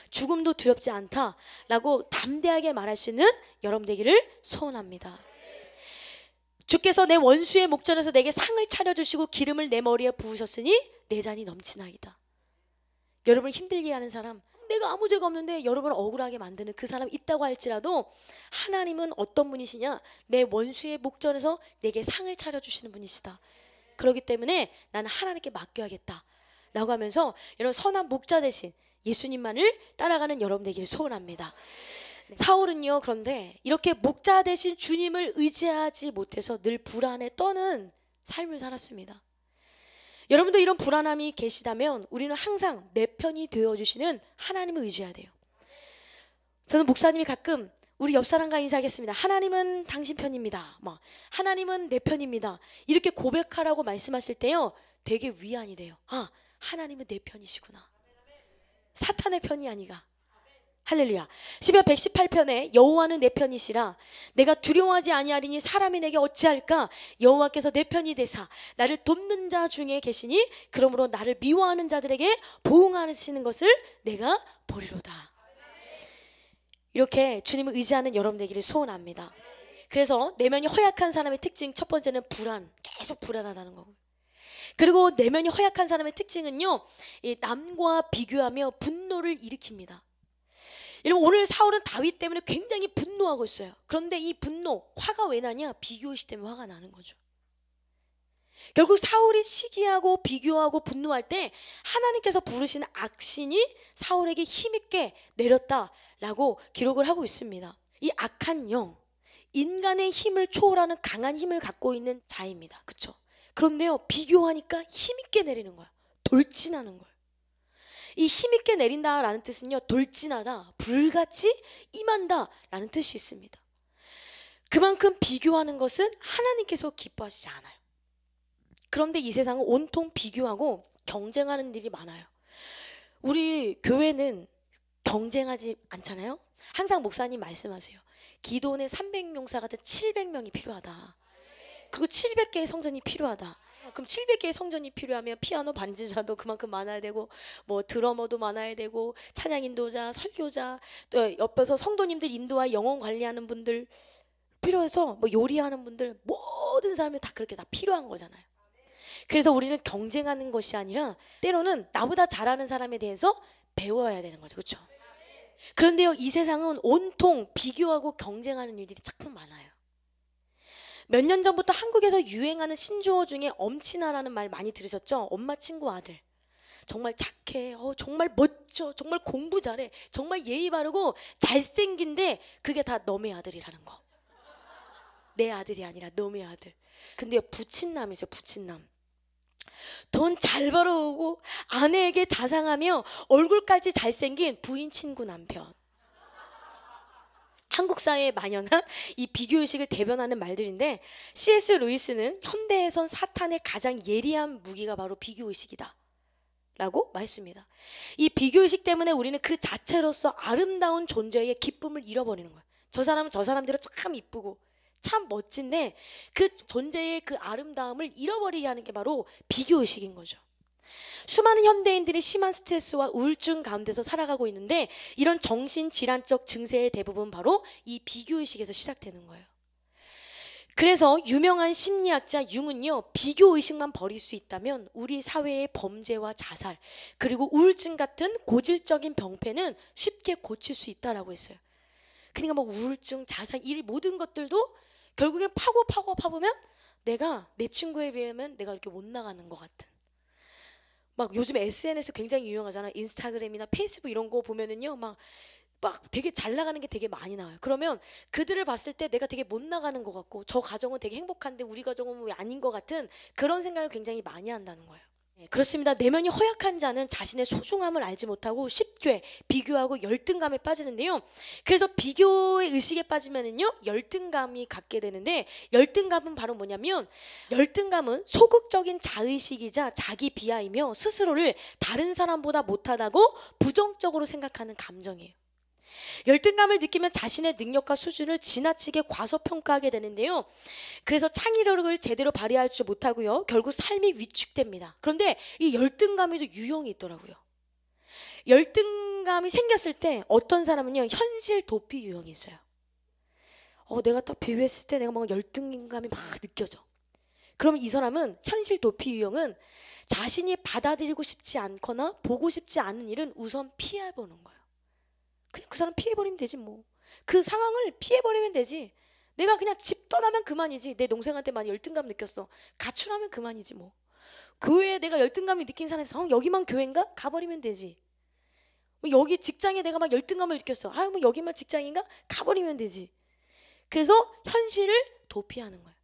죽음도 두렵지 않다 라고 담대하게 말할 수 있는 여러분 되기를 소원합니다. 주께서 내 원수의 목전에서 내게 상을 차려주시고 기름을 내 머리에 부으셨으니 내 잔이 넘치나이다. 여러분을 힘들게 하는 사람, 내가 아무 죄가 없는데 여러분을 억울하게 만드는 그 사람이 있다고 할지라도 하나님은 어떤 분이시냐? 내 원수의 목전에서 내게 상을 차려주시는 분이시다. 그렇기 때문에 나는 하나님께 맡겨야겠다 라고 하면서 이런 선한 목자 대신 예수님만을 따라가는 여러분 되기를 소원합니다. 사울은요, 그런데 이렇게 목자 대신 주님을 의지하지 못해서 늘 불안에 떠는 삶을 살았습니다. 여러분도 이런 불안함이 계시다면 우리는 항상 내 편이 되어주시는 하나님을 의지해야 돼요. 저는 목사님이 가끔 우리 옆 사람과 인사하겠습니다. 하나님은 당신 편입니다. 하나님은 내 편입니다. 이렇게 고백하라고 말씀하실 때요, 되게 위안이 돼요. 아, 하나님은 내 편이시구나. 사탄의 편이 아니가. 할렐루야. 시편 118편에 여호와는 내 편이시라 내가 두려워하지 아니하리니 사람이 내게 어찌할까? 여호와께서 내 편이 되사 나를 돕는 자 중에 계시니 그러므로 나를 미워하는 자들에게 보응하시는 것을 내가 보리로다. 이렇게 주님을 의지하는 여러분 되기를 소원합니다. 그래서 내면이 허약한 사람의 특징 첫 번째는 불안, 계속 불안하다는 거고, 그리고 내면이 허약한 사람의 특징은요, 남과 비교하며 분노를 일으킵니다. 여러분, 오늘 사울은 다윗 때문에 굉장히 분노하고 있어요. 그런데 이 분노, 화가 왜 나냐? 비교의식 때문에 화가 나는 거죠. 결국 사울이 시기하고 비교하고 분노할 때 하나님께서 부르시는 악신이 사울에게 힘있게 내렸다라고 기록을 하고 있습니다. 이 악한 영, 인간의 힘을 초월하는 강한 힘을 갖고 있는 자입니다. 그렇죠? 그런데요, 비교하니까 힘있게 내리는 거야. 돌진하는 거야. 이 힘있게 내린다라는 뜻은요, 돌진하다, 불같이 임한다라는 뜻이 있습니다. 그만큼 비교하는 것은 하나님께서 기뻐하시지 않아요. 그런데 이 세상은 온통 비교하고 경쟁하는 일이 많아요. 우리 교회는 경쟁하지 않잖아요. 항상 목사님 말씀하세요. 기도원에 300명사 같은 700명이 필요하다. 그리고 700개의 성전이 필요하다. 그럼 700개의 성전이 필요하면 피아노 반주자도 그만큼 많아야 되고, 뭐 드러머도 많아야 되고, 찬양 인도자, 설교자, 또 옆에서 성도님들 인도와 영혼 관리하는 분들 필요해서, 뭐 요리하는 분들, 모든 사람이 다 그렇게 다 필요한 거잖아요. 그래서 우리는 경쟁하는 것이 아니라 때로는 나보다 잘하는 사람에 대해서 배워야 되는 거죠. 그렇죠? 그런데요, 이 세상은 온통 비교하고 경쟁하는 일들이 참 많아요. 몇 년 전부터 한국에서 유행하는 신조어 중에 엄친아라는 말 많이 들으셨죠? 엄마 친구 아들. 정말 착해, 정말 멋져, 정말 공부 잘해, 정말 예의 바르고 잘생긴데 그게 다 너의 아들이라는 거. 내 아들이 아니라 너의 아들. 근데요, 부친남이죠. 부친남. 돈 잘 벌어오고 아내에게 자상하며 얼굴까지 잘생긴 부인, 친구, 남편. 한국 사회에 만연한 이 비교의식을 대변하는 말들인데, C.S. 루이스는 현대에선 사탄의 가장 예리한 무기가 바로 비교의식이다 라고 말했습니다. 이 비교의식 때문에 우리는 그 자체로서 아름다운 존재의 기쁨을 잃어버리는 거예요. 저 사람은 저 사람대로 참 이쁘고 참 멋진데 그 존재의 그 아름다움을 잃어버리게 하는 게 바로 비교의식인 거죠. 수많은 현대인들이 심한 스트레스와 우울증 가운데서 살아가고 있는데, 이런 정신질환적 증세의 대부분 바로 이 비교의식에서 시작되는 거예요. 그래서 유명한 심리학자 융은요, 비교의식만 버릴 수 있다면 우리 사회의 범죄와 자살 그리고 우울증 같은 고질적인 병폐는 쉽게 고칠 수 있다라고 했어요. 그러니까 뭐 우울증, 자살, 이 모든 것들도 결국엔 파보면 내가 내 친구에 비하면 내가 이렇게 못 나가는 것 같은, 막 요즘 SNS 굉장히 유용하잖아요. 인스타그램이나 페이스북 이런 거 보면은요, 막 되게 잘 나가는 게 되게 많이 나와요. 그러면 그들을 봤을 때 내가 되게 못 나가는 것 같고, 저 가정은 되게 행복한데 우리 가정은 왜 아닌 것 같은 그런 생각을 굉장히 많이 한다는 거예요. 그렇습니다. 내면이 허약한 자는 자신의 소중함을 알지 못하고 쉽게 비교하고 열등감에 빠지는데요. 그래서 비교의 의식에 빠지면은요, 열등감이 갖게 되는데, 열등감은 바로 뭐냐면, 열등감은 소극적인 자의식이자 자기 비하이며 스스로를 다른 사람보다 못하다고 부정적으로 생각하는 감정이에요. 열등감을 느끼면 자신의 능력과 수준을 지나치게 과소평가하게 되는데요. 그래서 창의력을 제대로 발휘하지 못하고요, 결국 삶이 위축됩니다. 그런데 이 열등감에도 유형이 있더라고요. 열등감이 생겼을 때 어떤 사람은요, 현실 도피 유형이 있어요. 내가 딱 비교했을 때 내가 뭔가 열등감이 막 느껴져. 그러면 이 사람은, 현실 도피 유형은 자신이 받아들이고 싶지 않거나 보고 싶지 않은 일은 우선 피해보는 거예요. 그냥 그 사람 피해버리면 되지 뭐. 그 상황을 피해버리면 되지. 내가 그냥 집 떠나면 그만이지. 내 동생한테 많이 열등감 느꼈어. 가출하면 그만이지 뭐. 교회에 내가 열등감이 느낀 사람이 있어. 여기만 교회인가? 가버리면 되지. 뭐 여기 직장에 내가 막 열등감을 느꼈어. 뭐 여기만 직장인가? 가버리면 되지. 그래서 현실을 도피하는 거예요.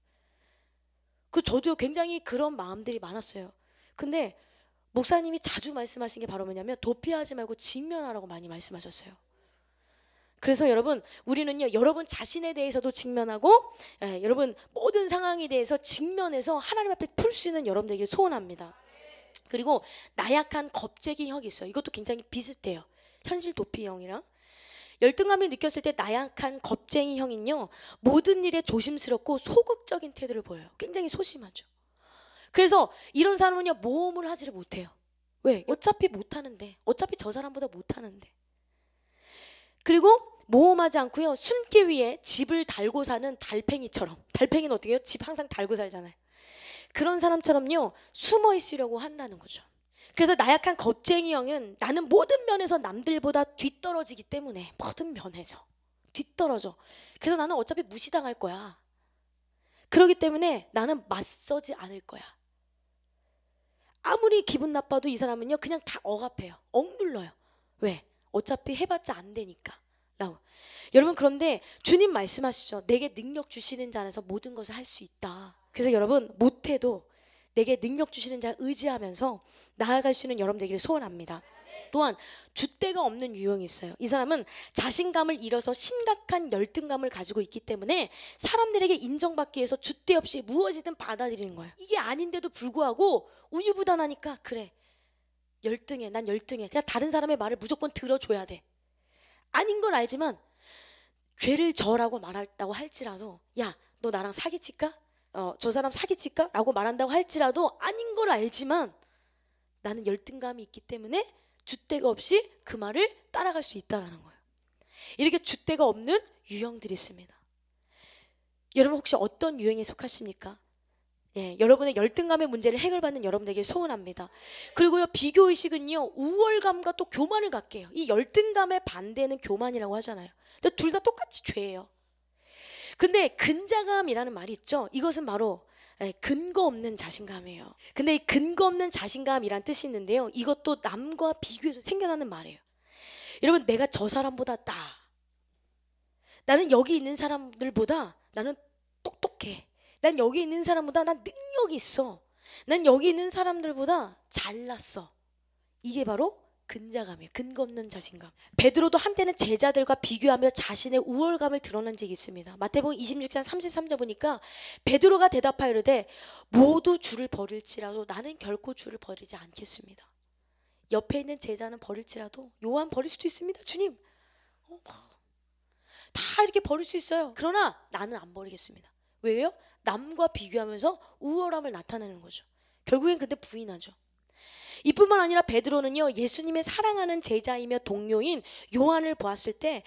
저도 굉장히 그런 마음들이 많았어요. 근데 목사님이 자주 말씀하신 게 바로 뭐냐면, 도피하지 말고 직면하라고 많이 말씀하셨어요. 그래서 여러분, 우리는요, 여러분 자신에 대해서도 직면하고, 여러분 모든 상황에 대해서 직면해서 하나님 앞에 풀 수 있는 여러분 되기를 소원합니다. 그리고 나약한 겁재기형이 있어요. 이것도 굉장히 비슷해요. 현실 도피형이랑. 열등감을 느꼈을 때 나약한 겁쟁이형은요, 모든 일에 조심스럽고 소극적인 태도를 보여요. 굉장히 소심하죠. 그래서 이런 사람은요, 모험을 하지를 못해요. 왜? 어차피 못하는데, 어차피 저 사람보다 못하는데. 그리고 모험하지 않고요, 숨기 위해 집을 달고 사는 달팽이처럼. 달팽이는 어떻게 해요? 집 항상 달고 살잖아요. 그런 사람처럼요, 숨어 있으려고 한다는 거죠. 그래서 나약한 겁쟁이형은 나는 모든 면에서 남들보다 뒤떨어지기 때문에, 모든 면에서 뒤떨어져. 그래서 나는 어차피 무시당할 거야. 그렇기 때문에 나는 맞서지 않을 거야. 아무리 기분 나빠도 이 사람은요, 그냥 다 억압해요. 억눌러요. 왜? 어차피 해봤자 안 되니까 라고. 여러분, 그런데 주님 말씀하시죠. 내게 능력 주시는 자 안에서 모든 것을 할 수 있다. 그래서 여러분, 못해도 내게 능력 주시는 자 의지하면서 나아갈 수 있는 여러분 되기를 소원합니다. 또한 줏대가 없는 유형이 있어요. 이 사람은 자신감을 잃어서 심각한 열등감을 가지고 있기 때문에 사람들에게 인정받기 위해서 줏대 없이 무엇이든 받아들이는 거예요. 이게 아닌데도 불구하고 우유부단하니까, 그래, 열등해, 난 열등해, 그냥 다른 사람의 말을 무조건 들어줘야 돼. 아닌 걸 알지만 죄를 져라고 말한다고 할지라도, 야, 너 나랑 사기칠까? 저 사람 사기칠까? 라고 말한다고 할지라도 아닌 걸 알지만 나는 열등감이 있기 때문에 줏대가 없이 그 말을 따라갈 수 있다는 거예요. 이렇게 줏대가 없는 유형들이 있습니다. 여러분, 혹시 어떤 유형에 속하십니까? 예, 여러분의 열등감의 문제를 해결받는 여러분에게 소원합니다. 그리고요, 비교의식은요, 우월감과 또 교만을 갖게 해요. 이 열등감의 반대는 교만이라고 하잖아요. 근데 둘 다 똑같이 죄예요. 근데 근자감이라는 말이 있죠. 이것은 바로 근거 없는 자신감이에요. 근데 이 근거 없는 자신감이란 뜻이 있는데요, 이것도 남과 비교해서 생겨나는 말이에요. 여러분, 내가 저 사람보다 나는 여기 있는 사람들보다 나는 똑똑해. 난 여기 있는 사람보다 난 능력이 있어. 난 여기 있는 사람들보다 잘났어. 이게 바로 근자감이에요. 근거 없는 자신감. 베드로도 한때는 제자들과 비교하며 자신의 우월감을 드러낸 적이 있습니다. 마태복음 26장 33절 보니까 베드로가 대답하여 이르되 모두 주를 버릴지라도 나는 결코 주를 버리지 않겠습니다. 옆에 있는 제자는 버릴지라도, 요한 버릴 수도 있습니다. 주님, 다 이렇게 버릴 수 있어요. 그러나 나는 안 버리겠습니다. 왜요? 남과 비교하면서 우월함을 나타내는 거죠. 결국엔 근데 부인하죠. 이뿐만 아니라 베드로는요, 예수님의 사랑하는 제자이며 동료인 요한을 보았을 때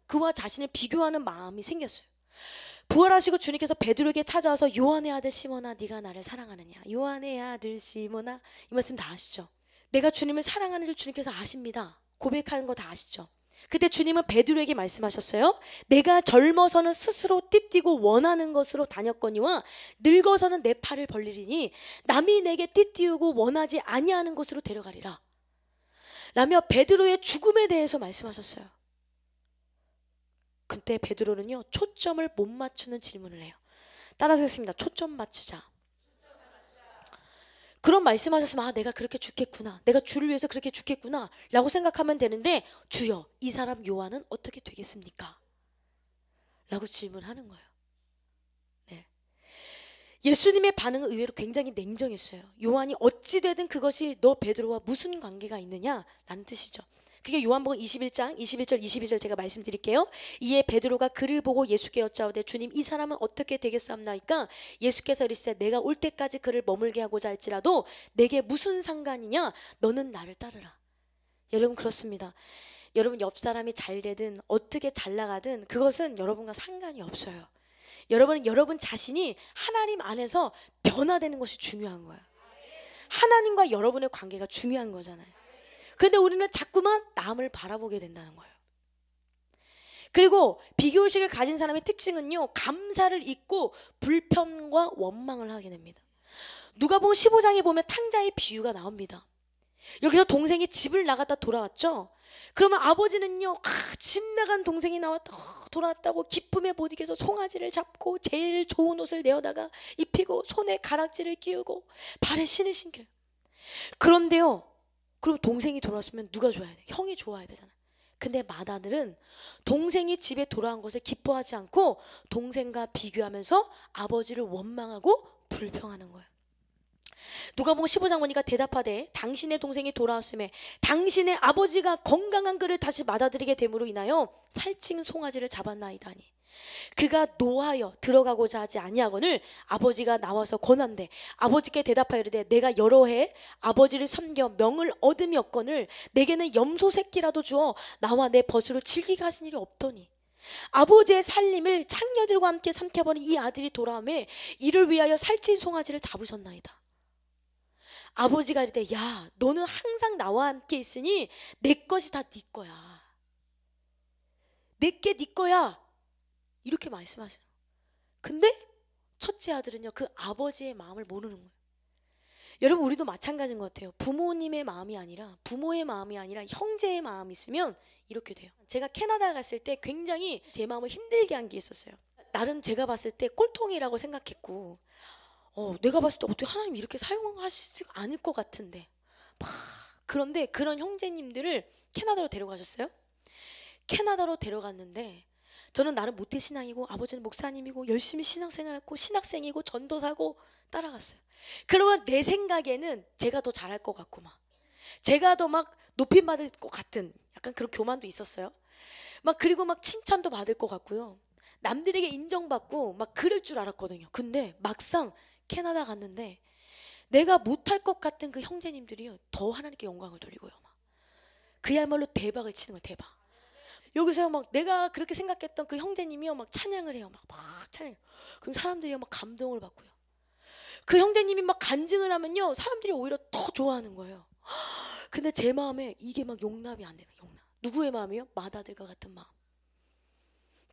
그와 자신을 비교하는 마음이 생겼어요. 부활하시고 주님께서 베드로에게 찾아와서 요한의 아들 시몬아, 네가 나를 사랑하느냐? 요한의 아들 시몬아, 이 말씀 다 아시죠? 내가 주님을 사랑하는 줄 주님께서 아십니다. 고백하는 거 다 아시죠? 그때 주님은 베드로에게 말씀하셨어요. 내가 젊어서는 스스로 띠띠고 원하는 것으로 다녔거니와 늙어서는 내 팔을 벌리리니 남이 내게 띠띠우고 원하지 아니하는 곳으로 데려가리라 라며 베드로의 죽음에 대해서 말씀하셨어요. 그때 베드로는요, 초점을 못 맞추는 질문을 해요. 따라서 했습니다. 초점 맞추자. 그런 말씀하셨으면 내가 그렇게 죽겠구나, 내가 주를 위해서 그렇게 죽겠구나 라고 생각하면 되는데, 주여, 이 사람 요한은 어떻게 되겠습니까? 라고 질문하는 거예요. 네. 예수님의 반응은 의외로 굉장히 냉정했어요. 요한이 어찌 되든 그것이 너 베드로와 무슨 관계가 있느냐라는 뜻이죠. 그게 요한복음 21장 21절 22절 제가 말씀드릴게요. 이에 베드로가 그를 보고 예수께 여짜오되 주님, 이 사람은 어떻게 되겠사옵나이까? 예수께서 이르시되 내가 올 때까지 그를 머물게 하고자 할지라도 내게 무슨 상관이냐? 너는 나를 따르라. 여러분, 그렇습니다. 여러분, 옆 사람이 잘 되든 어떻게 잘 나가든 그것은 여러분과 상관이 없어요. 여러분은 여러분 자신이 하나님 안에서 변화되는 것이 중요한 거예요. 하나님과 여러분의 관계가 중요한 거잖아요. 그런데 우리는 자꾸만 남을 바라보게 된다는 거예요. 그리고 비교의식을 가진 사람의 특징은요, 감사를 잊고 불편과 원망을 하게 됩니다. 누가복음 15장에 보면 탕자의 비유가 나옵니다. 여기서 동생이 집을 나갔다 돌아왔죠. 그러면 아버지는요, 집 나간 동생이 돌아왔다고 기쁨에 못 이겨서 송아지를 잡고 제일 좋은 옷을 내어다가 입히고 손에 가락지를 끼우고 발에 신을 신겨요. 그런데요, 그럼 동생이 돌아왔으면 누가 좋아야 돼? 형이 좋아야 되잖아요. 근데 맏아들은 동생이 집에 돌아온 것을 기뻐하지 않고 동생과 비교하면서 아버지를 원망하고 불평하는 거예요. 누가복음 15장 보니까 대답하되 당신의 동생이 돌아왔음에 당신의 아버지가 건강한 그를 다시 맞아들이게 됨으로 인하여 살찐 송아지를 잡았나이다니 그가 노하여 들어가고자 하지 아니하거늘 아버지가 나와서 권한대 아버지께 대답하여 이르되 내가 여러 해 아버지를 섬겨 명을 얻음이 없거늘 내게는 염소 새끼라도 주어 나와 내 벗으로 즐기게 하신 일이 없더니 아버지의 살림을 창녀들과 함께 삼켜버린 이 아들이 돌아오매 이를 위하여 살찐 송아지를 잡으셨나이다. 아버지가 이르되 야, 너는 항상 나와 함께 있으니 내 것이 다 네 거야. 내게 네 거야. 이렇게 말씀하세요. 근데 첫째 아들은요, 그 아버지의 마음을 모르는 거예요. 여러분, 우리도 마찬가지인 것 같아요. 부모의 마음이 아니라 형제의 마음이 있으면 이렇게 돼요. 제가 캐나다 갔을 때 굉장히 제 마음을 힘들게 한 게 있었어요. 나름 제가 봤을 때 꼴통이라고 생각했고 내가 봤을 때 어떻게 하나님 이렇게 사용하시지 않을 것 같은데 그런데 그런 형제님들을 캐나다로 데려가셨어요. 캐나다로 데려갔는데 저는 나름 모태신앙이고 아버지는 목사님이고 열심히 신앙생활했고 신학생이고 전도사고 따라갔어요. 그러면 내 생각에는 제가 더 잘할 것 같고 제가 더 막 높임받을 것 같은 약간 그런 교만도 있었어요. 그리고 칭찬도 받을 것 같고요. 남들에게 인정받고 그럴 줄 알았거든요. 근데 막상 캐나다 갔는데 내가 못할 것 같은 그 형제님들이요, 더 하나님께 영광을 돌리고요. 그야말로 대박을 치는 거예요. 대박. 여기서요, 내가 그렇게 생각했던 그 형제님이요, 찬양을 해요. 막 찬양. 그럼 사람들이요, 감동을 받고요. 그 형제님이 막 간증을 하면요, 사람들이 오히려 더 좋아하는 거예요. 근데 제 마음에 이게 막 용납이 안 되는, 용납. 누구의 마음이요? 맏아들과 같은 마음.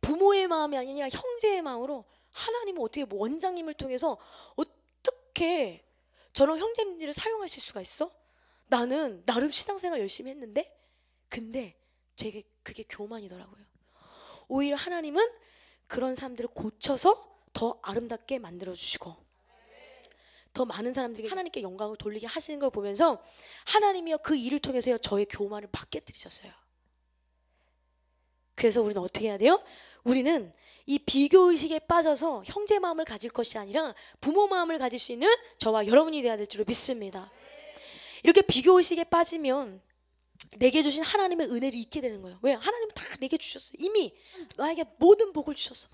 부모의 마음이 아니라 형제의 마음으로 하나님은 어떻게 원장님을 통해서 어떻게 저런 형제님들을 사용하실 수가 있어? 나는 나름 신앙생활 열심히 했는데, 근데 되게 그게 교만이더라고요. 오히려 하나님은 그런 사람들을 고쳐서 더 아름답게 만들어주시고 더 많은 사람들에게 하나님께 영광을 돌리게 하시는 걸 보면서 하나님이요, 그 일을 통해서요, 저의 교만을 막 깨뜨리셨어요. 그래서 우리는 어떻게 해야 돼요? 우리는 이 비교의식에 빠져서 형제 마음을 가질 것이 아니라 부모 마음을 가질 수 있는 저와 여러분이 되어야 될 줄로 믿습니다. 이렇게 비교의식에 빠지면 내게 주신 하나님의 은혜를 잊게 되는 거예요. 왜? 하나님은 다 내게 주셨어요. 이미 나에게 모든 복을 주셨어.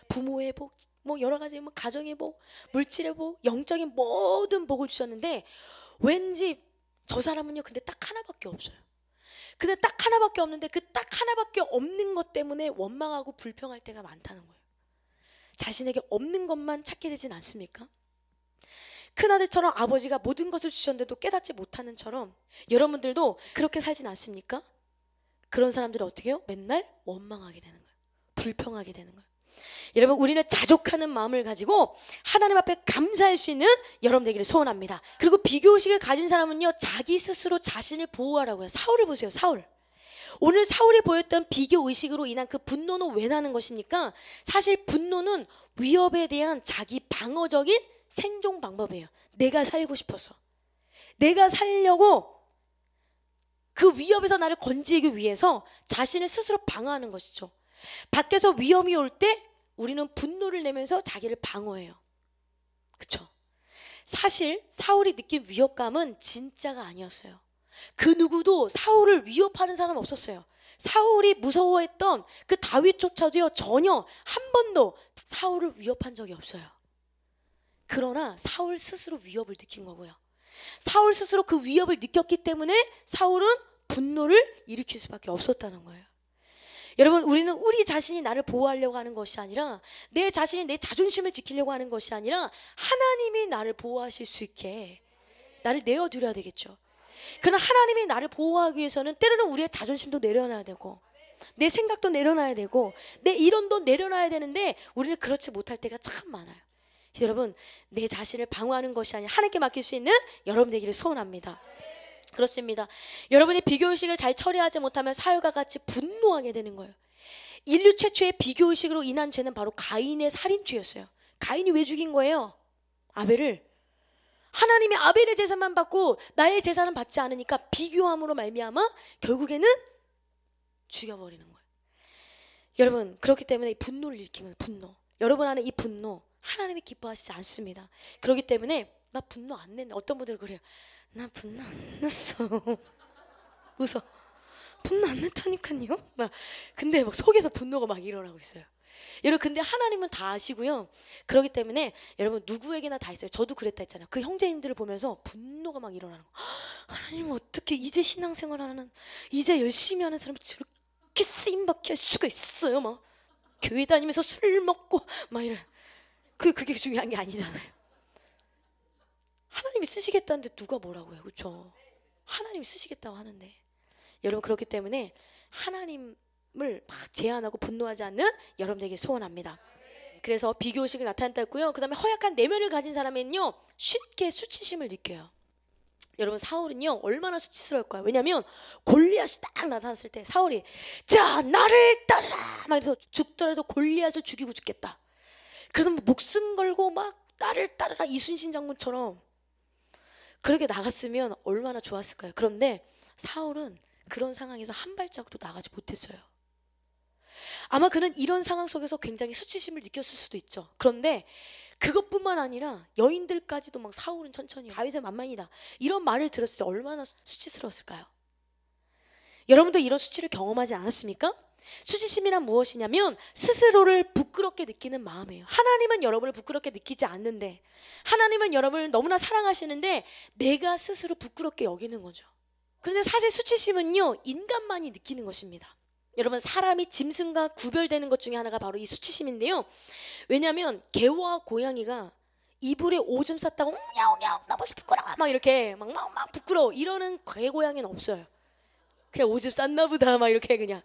부모의 복, 뭐 여러 가지, 뭐 가정의 복, 물질의 복, 영적인 모든 복을 주셨는데 왠지 저 사람은요, 근데 딱 하나밖에 없어요. 근데 딱 하나밖에 없는데 그 딱 하나밖에 없는 것 때문에 원망하고 불평할 때가 많다는 거예요. 자신에게 없는 것만 찾게 되진 않습니까? 큰아들처럼 아버지가 모든 것을 주셨는데도 깨닫지 못하는 처럼 여러분들도 그렇게 살진 않습니까? 그런 사람들이 어떻게 해요? 맨날 원망하게 되는 거예요. 불평하게 되는 거예요. 여러분, 우리는 자족하는 마음을 가지고 하나님 앞에 감사할 수 있는 여러분 되기를 소원합니다. 그리고 비교의식을 가진 사람은요, 자기 스스로 자신을 보호하라고 해요. 사울을 보세요. 사울. 오늘 사울이 보였던 비교의식으로 인한 그 분노는 왜 나는 것입니까? 사실 분노는 위협에 대한 자기 방어적인 생존 방법이에요. 내가 살고 싶어서, 내가 살려고 그 위협에서 나를 건지기 위해서 자신을 스스로 방어하는 것이죠. 밖에서 위험이 올 때 우리는 분노를 내면서 자기를 방어해요. 그렇죠? 사실 사울이 느낀 위협감은 진짜가 아니었어요. 그 누구도 사울을 위협하는 사람 없었어요. 사울이 무서워했던 그 다윗조차도요, 전혀 한 번도 사울을 위협한 적이 없어요. 그러나 사울 스스로 위협을 느낀 거고요. 사울 스스로 그 위협을 느꼈기 때문에 사울은 분노를 일으킬 수밖에 없었다는 거예요. 여러분, 우리는 우리 자신이 나를 보호하려고 하는 것이 아니라, 내 자신이 내 자존심을 지키려고 하는 것이 아니라 하나님이 나를 보호하실 수 있게 나를 내어드려야 되겠죠. 그러나 하나님이 나를 보호하기 위해서는 때로는 우리의 자존심도 내려놔야 되고 내 생각도 내려놔야 되고 내 이론도 내려놔야 되는데 우리는 그렇지 못할 때가 참 많아요. 여러분, 내 자신을 방어하는 것이 아니라 하나님께 맡길 수 있는 여러분 되기를 소원합니다. 그렇습니다. 여러분이 비교의식을 잘 처리하지 못하면 사울과 같이 분노하게 되는 거예요. 인류 최초의 비교의식으로 인한 죄는 바로 가인의 살인죄였어요. 가인이 왜 죽인 거예요? 아벨을. 하나님이 아벨의 제사만 받고 나의 제사는 받지 않으니까 비교함으로 말미암아 결국에는 죽여버리는 거예요. 여러분, 그렇기 때문에 이 분노를 일으키는 거예요. 분노. 여러분 안에 이 분노 하나님이 기뻐하시지 않습니다. 그렇기 때문에 나 분노 안 냈네. 어떤 분들은 그래요. 나 분노 안 냈어. 웃어. 분노 안 냈다니까요. 근데 막 속에서 분노가 막 일어나고 있어요. 여러분, 근데 하나님은 다 아시고요. 그렇기 때문에 여러분 누구에게나 다 있어요. 저도 그랬다 했잖아요. 그 형제님들을 보면서 분노가 막 일어나는 거. 하나님, 어떻게 이제 신앙생활하는, 이제 열심히 하는 사람이 저렇게 쓰임받게 할 수가 있어요. 막 교회 다니면서 술 먹고 막 이래. 그게 중요한 게 아니잖아요. 하나님이 쓰시겠다는데 누가 뭐라고 해요. 그렇죠? 하나님이 쓰시겠다고 하는데. 여러분, 그렇기 때문에 하나님을 막 제한하고 분노하지 않는 여러분에게 소원합니다. 그래서 비교의식을 나타냈고요. 그 다음에 허약한 내면을 가진 사람은요, 쉽게 수치심을 느껴요. 여러분, 사울은요 얼마나 수치스러울까요? 왜냐하면 골리앗이 딱 나타났을 때 사울이 자, 나를 따르라 막 이래서 죽더라도 골리앗을 죽이고 죽겠다. 그래서 목숨 걸고 막 나를 따르라 이순신 장군처럼 그렇게 나갔으면 얼마나 좋았을까요? 그런데 사울은 그런 상황에서 한 발자국도 나가지 못했어요. 아마 그는 이런 상황 속에서 굉장히 수치심을 느꼈을 수도 있죠. 그런데 그것뿐만 아니라 여인들까지도 막 사울은 천천히 다윗은 만만이다 이런 말을 들었을 때 얼마나 수치스러웠을까요? 여러분도 이런 수치를 경험하지 않았습니까? 수치심이란 무엇이냐면 스스로를 부끄럽게 느끼는 마음이에요. 하나님은 여러분을 부끄럽게 느끼지 않는데, 하나님은 여러분을 너무나 사랑하시는데 내가 스스로 부끄럽게 여기는 거죠. 그런데 사실 수치심은요 인간만이 느끼는 것입니다. 여러분, 사람이 짐승과 구별되는 것 중에 하나가 바로 이 수치심인데요. 왜냐하면 개와 고양이가 이불에 오줌 쌌다고 냐옹냐옹 너무 부끄러워 막 이렇게 막 부끄러워 이러는 개고양이는 없어요. 그냥 오줌 쌌나 보다 막 이렇게 그냥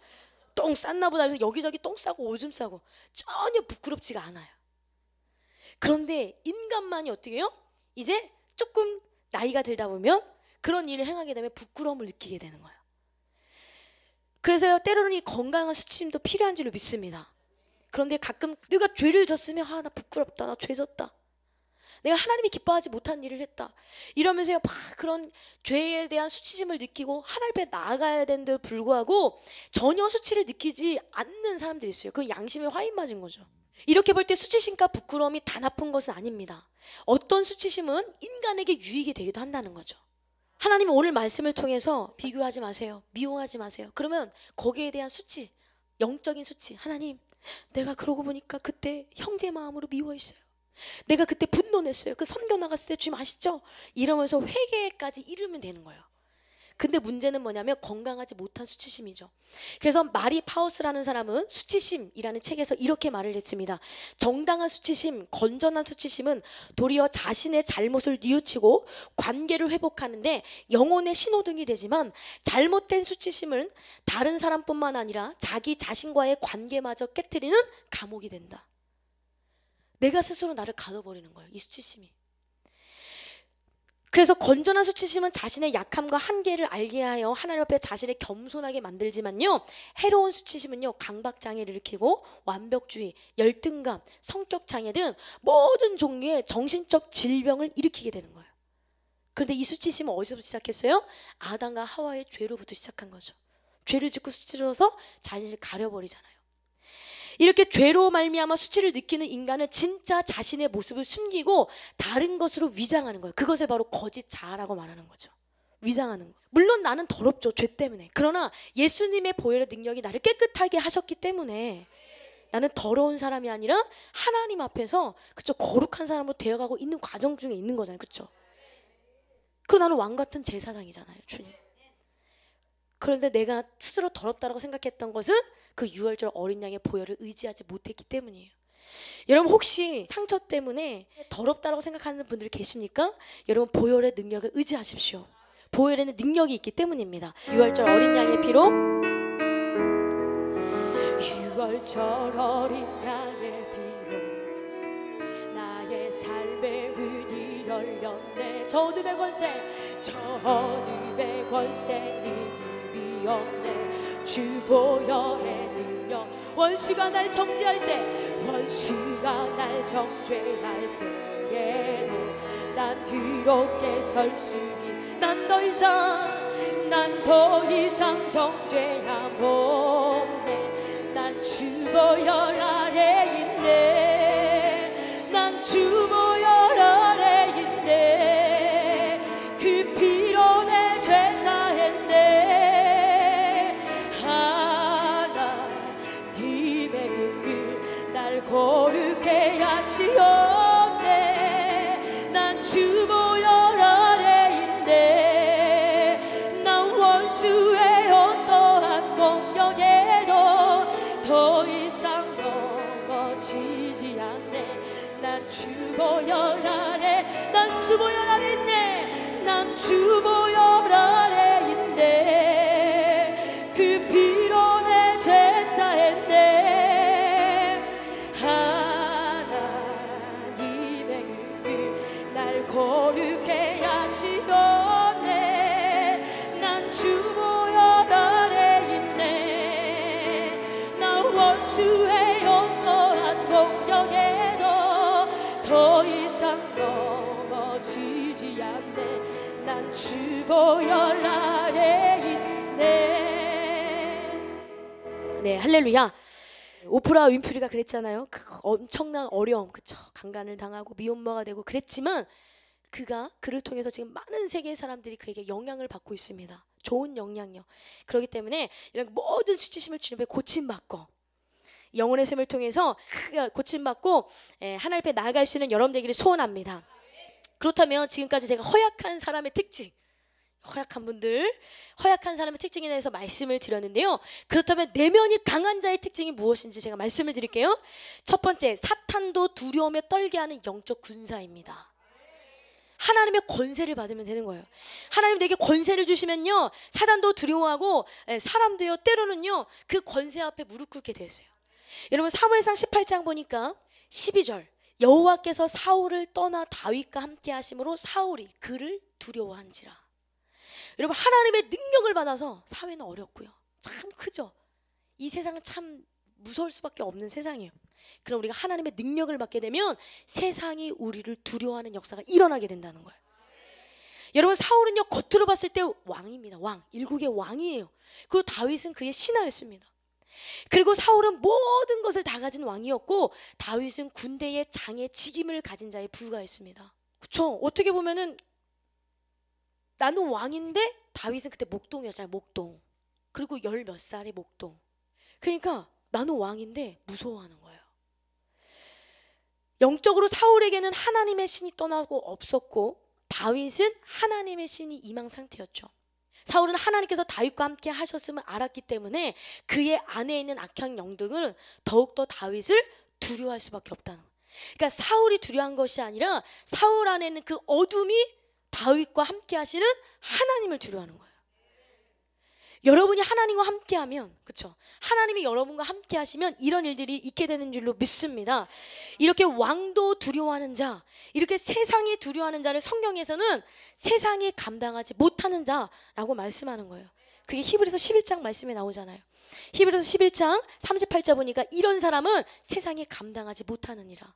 똥 쌌나 보다 그래서 여기저기 똥 싸고 오줌 싸고 전혀 부끄럽지가 않아요. 그런데 인간만이 어떻게 해요? 이제 조금 나이가 들다 보면 그런 일을 행하게 되면 부끄러움을 느끼게 되는 거예요. 그래서요, 때로는 이 건강한 수치심도 필요한 줄로 믿습니다. 그런데 가끔 내가 죄를 졌으면 나 부끄럽다, 나 죄 졌다, 내가 하나님이 기뻐하지 못한 일을 했다 이러면서요 막 그런 죄에 대한 수치심을 느끼고 하나님 앞에 나아가야 되는데도 불구하고 전혀 수치를 느끼지 않는 사람들이 있어요. 그 양심에 화인 맞은 거죠. 이렇게 볼 때 수치심과 부끄러움이 다 나쁜 것은 아닙니다. 어떤 수치심은 인간에게 유익이 되기도 한다는 거죠. 하나님은 오늘 말씀을 통해서 비교하지 마세요, 미워하지 마세요. 그러면 거기에 대한 수치, 영적인 수치, 하나님 내가 그러고 보니까 그때 형제 마음으로 미워했어요, 내가 그때 분노냈어요, 그 선교 나갔을 때 주님 아시죠? 이러면서 회개까지 이르면 되는 거예요. 근데 문제는 뭐냐면 건강하지 못한 수치심이죠. 그래서 마리 파우스라는 사람은 수치심이라는 책에서 이렇게 말을 했습니다. 정당한 수치심, 건전한 수치심은 도리어 자신의 잘못을 뉘우치고 관계를 회복하는데 영혼의 신호등이 되지만, 잘못된 수치심은 다른 사람뿐만 아니라 자기 자신과의 관계마저 깨트리는 감옥이 된다. 내가 스스로 나를 가둬버리는 거예요, 이 수치심이. 그래서 건전한 수치심은 자신의 약함과 한계를 알게 하여 하나님 앞에 자신을 겸손하게 만들지만요, 해로운 수치심은요 강박장애를 일으키고 완벽주의, 열등감, 성격장애 등 모든 종류의 정신적 질병을 일으키게 되는 거예요. 그런데 이 수치심은 어디서부터 시작했어요? 아담과 하와의 죄로부터 시작한 거죠. 죄를 짓고 수치로서 자신을 가려버리잖아요. 이렇게 죄로 말미암아 수치를 느끼는 인간은 진짜 자신의 모습을 숨기고 다른 것으로 위장하는 거예요. 그것을 바로 거짓 자아라고 말하는 거죠. 위장하는 거. 물론 나는 더럽죠, 죄 때문에. 그러나 예수님의 보혈의 능력이 나를 깨끗하게 하셨기 때문에 나는 더러운 사람이 아니라 하나님 앞에서 그쵸, 거룩한 사람으로 되어가고 있는 과정 중에 있는 거잖아요. 그렇죠? 그리고 나는 왕 같은 제사장이잖아요, 주님. 그런데 내가 스스로 더럽다라고 생각했던 것은 그 유월절 어린 양의 보혈을 의지하지 못했기 때문이에요. 여러분 혹시 상처 때문에 더럽다라고 생각하는 분들이 계십니까? 여러분 보혈의 능력을 의지하십시오. 보혈에는 능력이 있기 때문입니다. 유월절 어린 양의 피로, 유월절 어린 양의 피로 나의 삶의 문이 열렸네. 저 어둠의 권세, 저 어둠의 권세는 이미 없네. 주 보혈의 능력. 원수가 날 정죄할 때, 원수가 날 정죄할 때에도 난 뒤롭게 설 수 있니. 난 더 이상 정죄함 없네. 난 주 보혈 아래 있네. 난 주 보혈 아래 있네. 그 피로 내 죄 사했네. 거룩해 하시었네. 난 주 보혈 아래 있네. 난 원수의 어떠한 공격에도 더 이상 넘어지지 않네. 난 주 보혈 아래, 난 주 보혈 아래 있네. 난 주 보혈 아래 있네. 그 피로 내 죄 사했네. 거룩해 하시었네. 난 주 보혈 아래 있네. 나 원수의 어떠한 공격에도 더 이상 넘어지지 않네. 난 주 보혈 아래 있네. 네, 할렐루야. 오프라 윈프리가 그랬잖아요. 그 엄청난 어려움, 그쵸? 강간을 당하고 미혼모가 되고 그랬지만 그를 통해서 지금 많은 세계의 사람들이 그에게 영향을 받고 있습니다. 좋은 영향력. 그렇기 때문에 이런 모든 수치심을 주님께 고침받고 영혼의 샘을 통해서 고침받고 하나님 앞에 나아갈 수 있는 여러분 되기를 소원합니다. 그렇다면 지금까지 제가 허약한 사람의 특징, 허약한 분들, 허약한 사람의 특징에 대해서 말씀을 드렸는데요. 그렇다면 내면이 강한 자의 특징이 무엇인지 제가 말씀을 드릴게요. 첫 번째, 사탄도 두려움에 떨게 하는 영적 군사입니다. 하나님의 권세를 받으면 되는 거예요. 하나님 내게 권세를 주시면요, 사단도 두려워하고 사람도요, 때로는요 그 권세 앞에 무릎 꿇게 되었어요. 여러분 사무엘상 18장 보니까 12절, 여호와께서 사울을 떠나 다윗과 함께 하심으로 사울이 그를 두려워한지라. 여러분 하나님의 능력을 받아서 사회는 어렵고요, 참 크죠. 이 세상은 참 무서울 수밖에 없는 세상이에요. 그럼 우리가 하나님의 능력을 받게 되면 세상이 우리를 두려워하는 역사가 일어나게 된다는 거예요. 여러분 사울은요 겉으로 봤을 때 왕입니다. 왕, 일국의 왕이에요. 그리고 다윗은 그의 신하였습니다. 그리고 사울은 모든 것을 다 가진 왕이었고 다윗은 군대의 장의 직임을 가진 자에 불과했습니다. 그렇죠? 어떻게 보면은 나는 왕인데 다윗은 그때 목동이었잖아요. 목동. 그리고 열 몇 살의 목동. 그러니까 나는 왕인데 무서워하는 거예요. 영적으로 사울에게는 하나님의 신이 떠나고 없었고 다윗은 하나님의 신이 임한 상태였죠. 사울은 하나님께서 다윗과 함께 하셨음을 알았기 때문에 그의 안에 있는 악한 영들은 더욱더 다윗을 두려워할 수밖에 없다는 거예요. 그러니까 사울이 두려워한 것이 아니라 사울 안에 있는 그 어둠이 다윗과 함께 하시는 하나님을 두려워하는 거예요. 여러분이 하나님과 함께하면, 그렇죠? 하나님이 여러분과 함께 하시면 이런 일들이 있게 되는 줄로 믿습니다. 이렇게 왕도 두려워하는 자, 이렇게 세상이 두려워하는 자를 성경에서는 세상이 감당하지 못하는 자라고 말씀하는 거예요. 그게 히브리서 11장 말씀에 나오잖아요. 히브리서 11장 38절 보니까 이런 사람은 세상이 감당하지 못하느니라.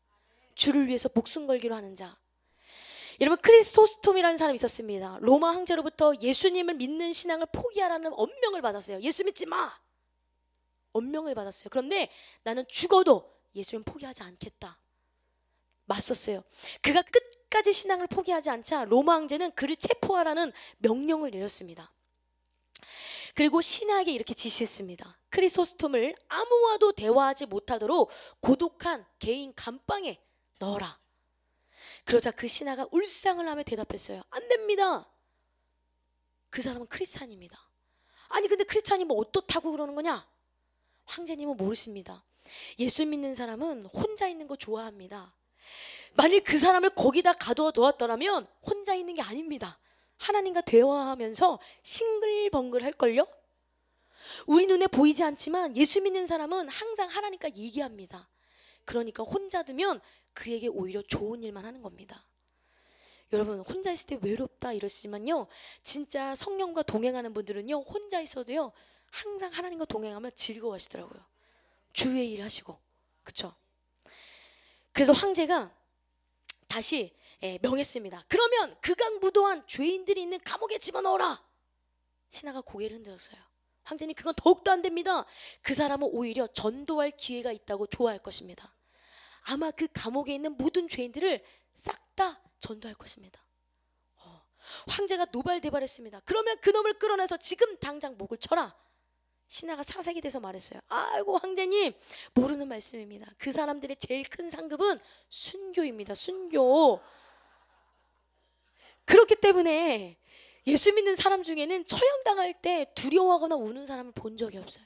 주를 위해서 목숨 걸기로 하는 자. 여러분 크리소스톰이라는 사람이 있었습니다. 로마 황제로부터 예수님을 믿는 신앙을 포기하라는 엄명을 받았어요. 예수 믿지 마! 엄명을 받았어요. 그런데 나는 죽어도 예수님 포기하지 않겠다. 맞섰어요. 그가 끝까지 신앙을 포기하지 않자 로마 황제는 그를 체포하라는 명령을 내렸습니다. 그리고 신하에게 이렇게 지시했습니다. 크리소스톰을 아무와도 대화하지 못하도록 고독한 개인 감방에 넣어라. 그러자 그 신하가 울상을 하며 대답했어요. 안 됩니다. 그 사람은 크리스찬입니다. 아니 근데 크리스찬이 뭐 어떻다고 그러는 거냐? 황제님은 모르십니다. 예수 믿는 사람은 혼자 있는 거 좋아합니다. 만일 그 사람을 거기다 가두어 놓았더라면 혼자 있는 게 아닙니다. 하나님과 대화하면서 싱글벙글 할걸요? 우리 눈에 보이지 않지만 예수 믿는 사람은 항상 하나님과 얘기합니다. 그러니까 혼자 두면 그에게 오히려 좋은 일만 하는 겁니다. 여러분 혼자 있을 때 외롭다 이러시지만요, 진짜 성령과 동행하는 분들은요 혼자 있어도요 항상 하나님과 동행하면 즐거워하시더라고요. 주의 일 하시고. 그쵸? 그래서 황제가 다시 명했습니다. 그러면 극악무도한 죄인들이 있는 감옥에 집어넣어라. 신하가 고개를 흔들었어요. 황제님 그건 더욱도 안 됩니다. 그 사람은 오히려 전도할 기회가 있다고 좋아할 것입니다. 아마 그 감옥에 있는 모든 죄인들을 싹 다 전도할 것입니다. 황제가 노발대발했습니다. 그러면 그놈을 끌어내서 지금 당장 목을 쳐라. 신하가 사색이 돼서 말했어요. 아이고 황제님 모르는 말씀입니다. 그 사람들의 제일 큰 상급은 순교입니다. 순교. 그렇기 때문에 예수 믿는 사람 중에는 처형당할 때 두려워하거나 우는 사람을 본 적이 없어요.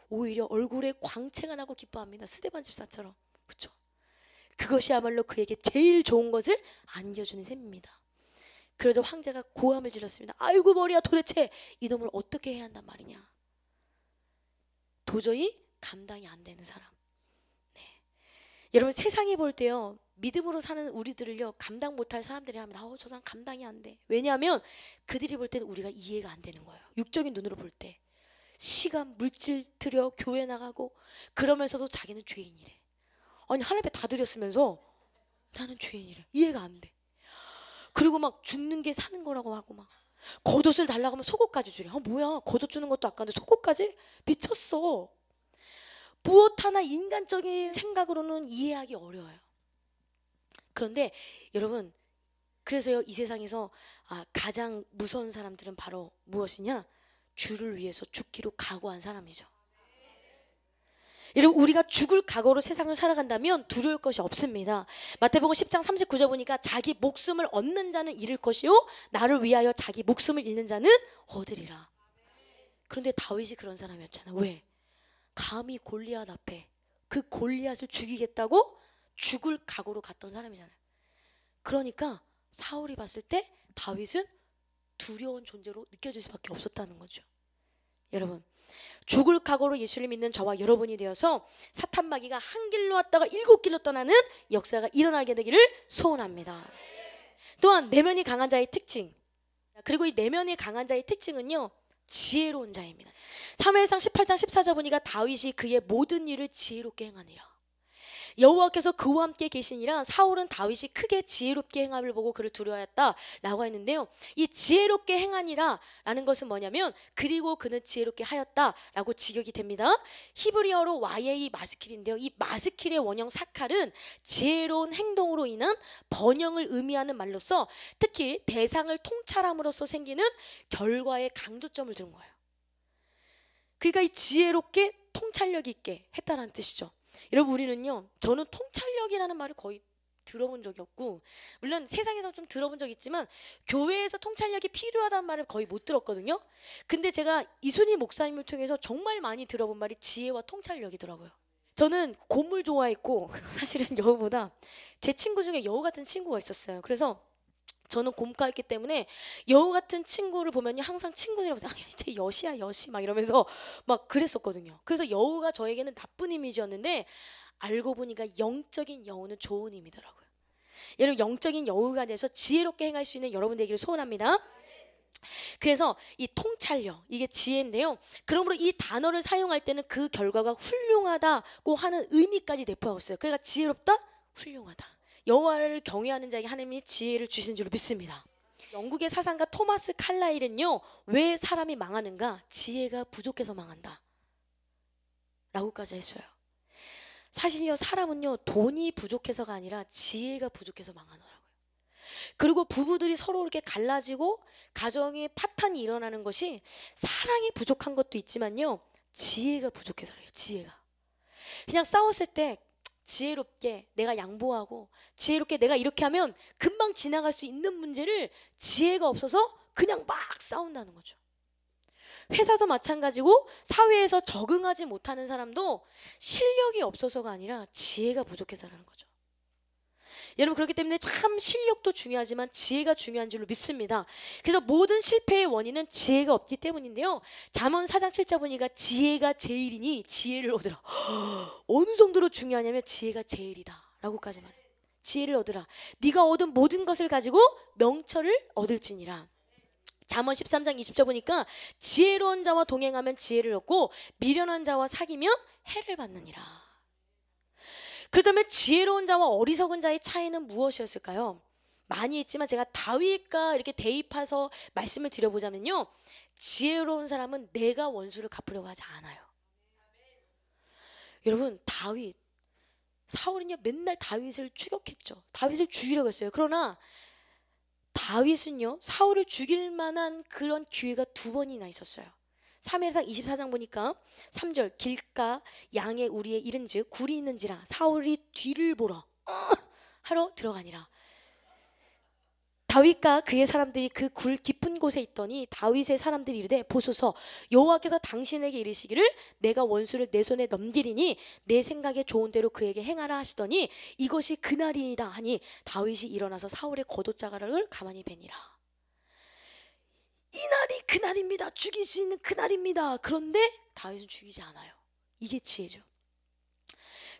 오히려 얼굴에 광채가 나고 기뻐합니다. 스데반 집사처럼. 그렇죠? 그것이야말로 그에게 제일 좋은 것을 안겨주는 셈입니다. 그래도 황제가 고함을 질렀습니다. 아이고 머리야, 도대체 이놈을 어떻게 해야 한단 말이냐. 도저히 감당이 안 되는 사람. 네. 여러분 세상이 볼 때요 믿음으로 사는 우리들을요 감당 못할 사람들이 하면 저 사람 감당이 안 돼. 왜냐하면 그들이 볼 때는 우리가 이해가 안 되는 거예요. 육적인 눈으로 볼 때. 시간 물질 들여 교회 나가고 그러면서도 자기는 죄인이래. 아니 하나님 앞에 다 드렸으면서 나는 죄인이래. 이해가 안 돼. 그리고 막 죽는 게 사는 거라고 하고 막 겉옷을 달라고 하면 속옷까지 주래. 뭐야 겉옷 주는 것도 아까운데 속옷까지? 미쳤어. 무엇 하나 인간적인 생각으로는 이해하기 어려워요. 그런데 여러분 그래서요 이 세상에서 가장 무서운 사람들은 바로 무엇이냐? 주를 위해서 죽기로 각오한 사람이죠. 여러분 우리가 죽을 각오로 세상을 살아간다면 두려울 것이 없습니다. 마태복음 10장 39절 보니까 자기 목숨을 얻는 자는 잃을 것이요 나를 위하여 자기 목숨을 잃는 자는 얻으리라. 그런데 다윗이 그런 사람이었잖아. 왜? 감히 골리앗 앞에 그 골리앗을 죽이겠다고 죽을 각오로 갔던 사람이잖아요. 그러니까 사울이 봤을 때 다윗은 두려운 존재로 느껴질 수밖에 없었다는 거죠. 여러분 죽을 각오로 예수를 믿는 저와 여러분이 되어서 사탄 마귀가 한 길로 왔다가 7길로 떠나는 역사가 일어나게 되기를 소원합니다. 또한 내면이 강한 자의 특징, 그리고 이 내면이 강한 자의 특징은요 지혜로운 자입니다. 사무엘상 18장 14절 보니까 다윗이 그의 모든 일을 지혜롭게 행하니라. 여호와께서 그와 함께 계시니라. 사울은 다윗이 크게 지혜롭게 행함을 보고 그를 두려워하였다라고 했는데요. 이 지혜롭게 행하니라 라는 것은 뭐냐면 그리고 그는 지혜롭게 하였다라고 직역이 됩니다. 히브리어로 와예이 마스킬인데요. 이 마스킬의 원형 사칼은 지혜로운 행동으로 인한 번영을 의미하는 말로서 특히 대상을 통찰함으로써 생기는 결과에 강조점을 두는 거예요. 그러니까 이 지혜롭게 통찰력 있게 했다는 뜻이죠. 여러분 우리는요, 저는 통찰력이라는 말을 거의 들어본 적이 없고, 물론 세상에서 좀 들어본 적 있지만 교회에서 통찰력이 필요하다는 말을 거의 못 들었거든요. 근데 제가 이순희 목사님을 통해서 정말 많이 들어본 말이 지혜와 통찰력이더라고요. 저는 곰을 좋아했고 사실은 여우보다 제 친구 중에 여우 같은 친구가 있었어요. 그래서 저는 곰과였기 때문에 여우 같은 친구를 보면요 항상 친구들이라고 해서 쟤 여시야 여시 막 이러면서 막 그랬었거든요. 그래서 여우가 저에게는 나쁜 이미지였는데 알고 보니까 영적인 여우는 좋은 의미더라고요. 여러분 영적인 여우가 돼서 지혜롭게 행할 수 있는 여러분 되기를 소원합니다. 그래서 이 통찰력 이게 지혜인데요. 그러므로 이 단어를 사용할 때는 그 결과가 훌륭하다고 하는 의미까지 내포하고 있어요. 그러니까 지혜롭다, 훌륭하다. 여호와를 경외하는 자에게 하나님이 지혜를 주신 줄로 믿습니다. 영국의 사상가 토마스 칼라일은요, 왜 사람이 망하는가? 지혜가 부족해서 망한다 라고까지 했어요. 사실요 사람은요 돈이 부족해서가 아니라 지혜가 부족해서 망하더라고요. 그리고 부부들이 서로 이렇게 갈라지고 가정에 파탄이 일어나는 것이 사랑이 부족한 것도 있지만요 지혜가 부족해서 그래요. 지혜가 그냥 싸웠을 때 지혜롭게 내가 양보하고 지혜롭게 내가 이렇게 하면 금방 지나갈 수 있는 문제를 지혜가 없어서 그냥 막 싸운다는 거죠. 회사도 마찬가지고 사회에서 적응하지 못하는 사람도 실력이 없어서가 아니라 지혜가 부족해서라는 거죠. 여러분 그렇기 때문에 참 실력도 중요하지만 지혜가 중요한 줄로 믿습니다. 그래서 모든 실패의 원인은 지혜가 없기 때문인데요. 잠언 4장 7절 보니까 지혜가 제일이니 지혜를 얻으라. 어느 정도로 중요하냐면 지혜가 제일이다 라고까지 말해요. 지혜를 얻으라. 네가 얻은 모든 것을 가지고 명철을 얻을지니라. 잠언 13장 20절 보니까 지혜로운 자와 동행하면 지혜를 얻고 미련한 자와 사귀면 해를 받느니라. 그렇다면 지혜로운 자와 어리석은 자의 차이는 무엇이었을까요? 많이 있지만 제가 다윗과 이렇게 대입해서 말씀을 드려보자면요, 지혜로운 사람은 내가 원수를 갚으려고 하지 않아요. 여러분 다윗, 사울은요 맨날 다윗을 추격했죠. 다윗을 죽이려고 했어요. 그러나 다윗은요 사울을 죽일 만한 그런 기회가 2번이나 있었어요. 사무엘상 24장 보니까 3절 길가 양의 우리에 이른즉 굴이 있는지라 사울이 뒤를 보러 하러 들어가니라. 다윗과 그의 사람들이 그 굴 깊은 곳에 있더니 다윗의 사람들이 이르되 보소서 여호와께서 당신에게 이르시기를 내가 원수를 내 손에 넘기리니 내 생각에 좋은 대로 그에게 행하라 하시더니 이것이 그날이다 하니 다윗이 일어나서 사울의 겉옷자락을 가만히 베니라. 이날이 그날입니다. 죽일 수 있는 그날입니다. 그런데 다윗은 죽이지 않아요. 이게 지혜죠.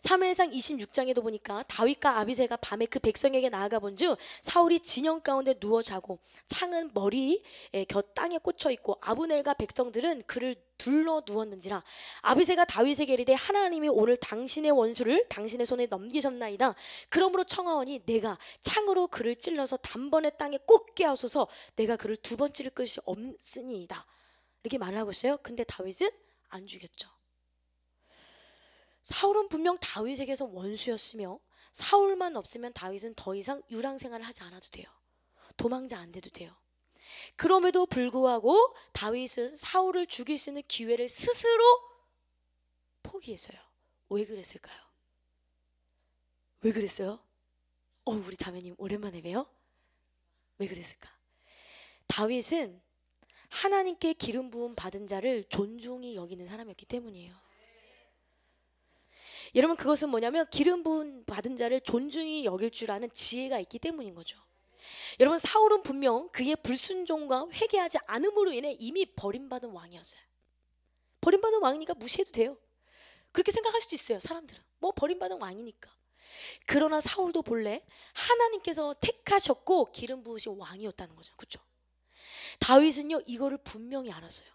사무엘상 26장에도 보니까 다윗과 아비새가 밤에 그 백성에게 나아가 본즉 사울이 진영 가운데 누워 자고 창은 머리에 곁 땅에 꽂혀 있고 아브넬과 백성들은 그를 둘러 누웠는지라. 아비새가 다윗에게 이르되 하나님이 오늘 당신의 원수를 당신의 손에 넘기셨나이다. 그러므로 청하오니 내가 창으로 그를 찔러서 단번에 땅에 꽂게 하소서. 내가 그를 2번 찌를 것이 없으니이다. 이렇게 말을 하고 있어요. 근데 다윗은 안 죽였죠. 사울은 분명 다윗에게서 원수였으며 사울만 없으면 다윗은 더 이상 유랑 생활을 하지 않아도 돼요. 도망자 안 돼도 돼요. 그럼에도 불구하고 다윗은 사울을 죽일 수 있는 기회를 스스로 포기했어요. 왜 그랬을까요? 왜 그랬어요? 우리 자매님 오랜만에 봬요? 왜 그랬을까? 다윗은 하나님께 기름 부음 받은 자를 존중히 여기는 사람이었기 때문이에요. 여러분, 그것은 뭐냐면 기름 부음 받은 자를 존중히 여길 줄 아는 지혜가 있기 때문인 거죠. 여러분, 사울은 분명 그의 불순종과 회개하지 않음으로 인해 이미 버림받은 왕이었어요. 버림받은 왕이니까 무시해도 돼요. 그렇게 생각할 수도 있어요. 사람들은 뭐 버림받은 왕이니까. 그러나 사울도 본래 하나님께서 택하셨고 기름 부으신 왕이었다는 거죠. 그렇죠? 다윗은요 이거를 분명히 알았어요.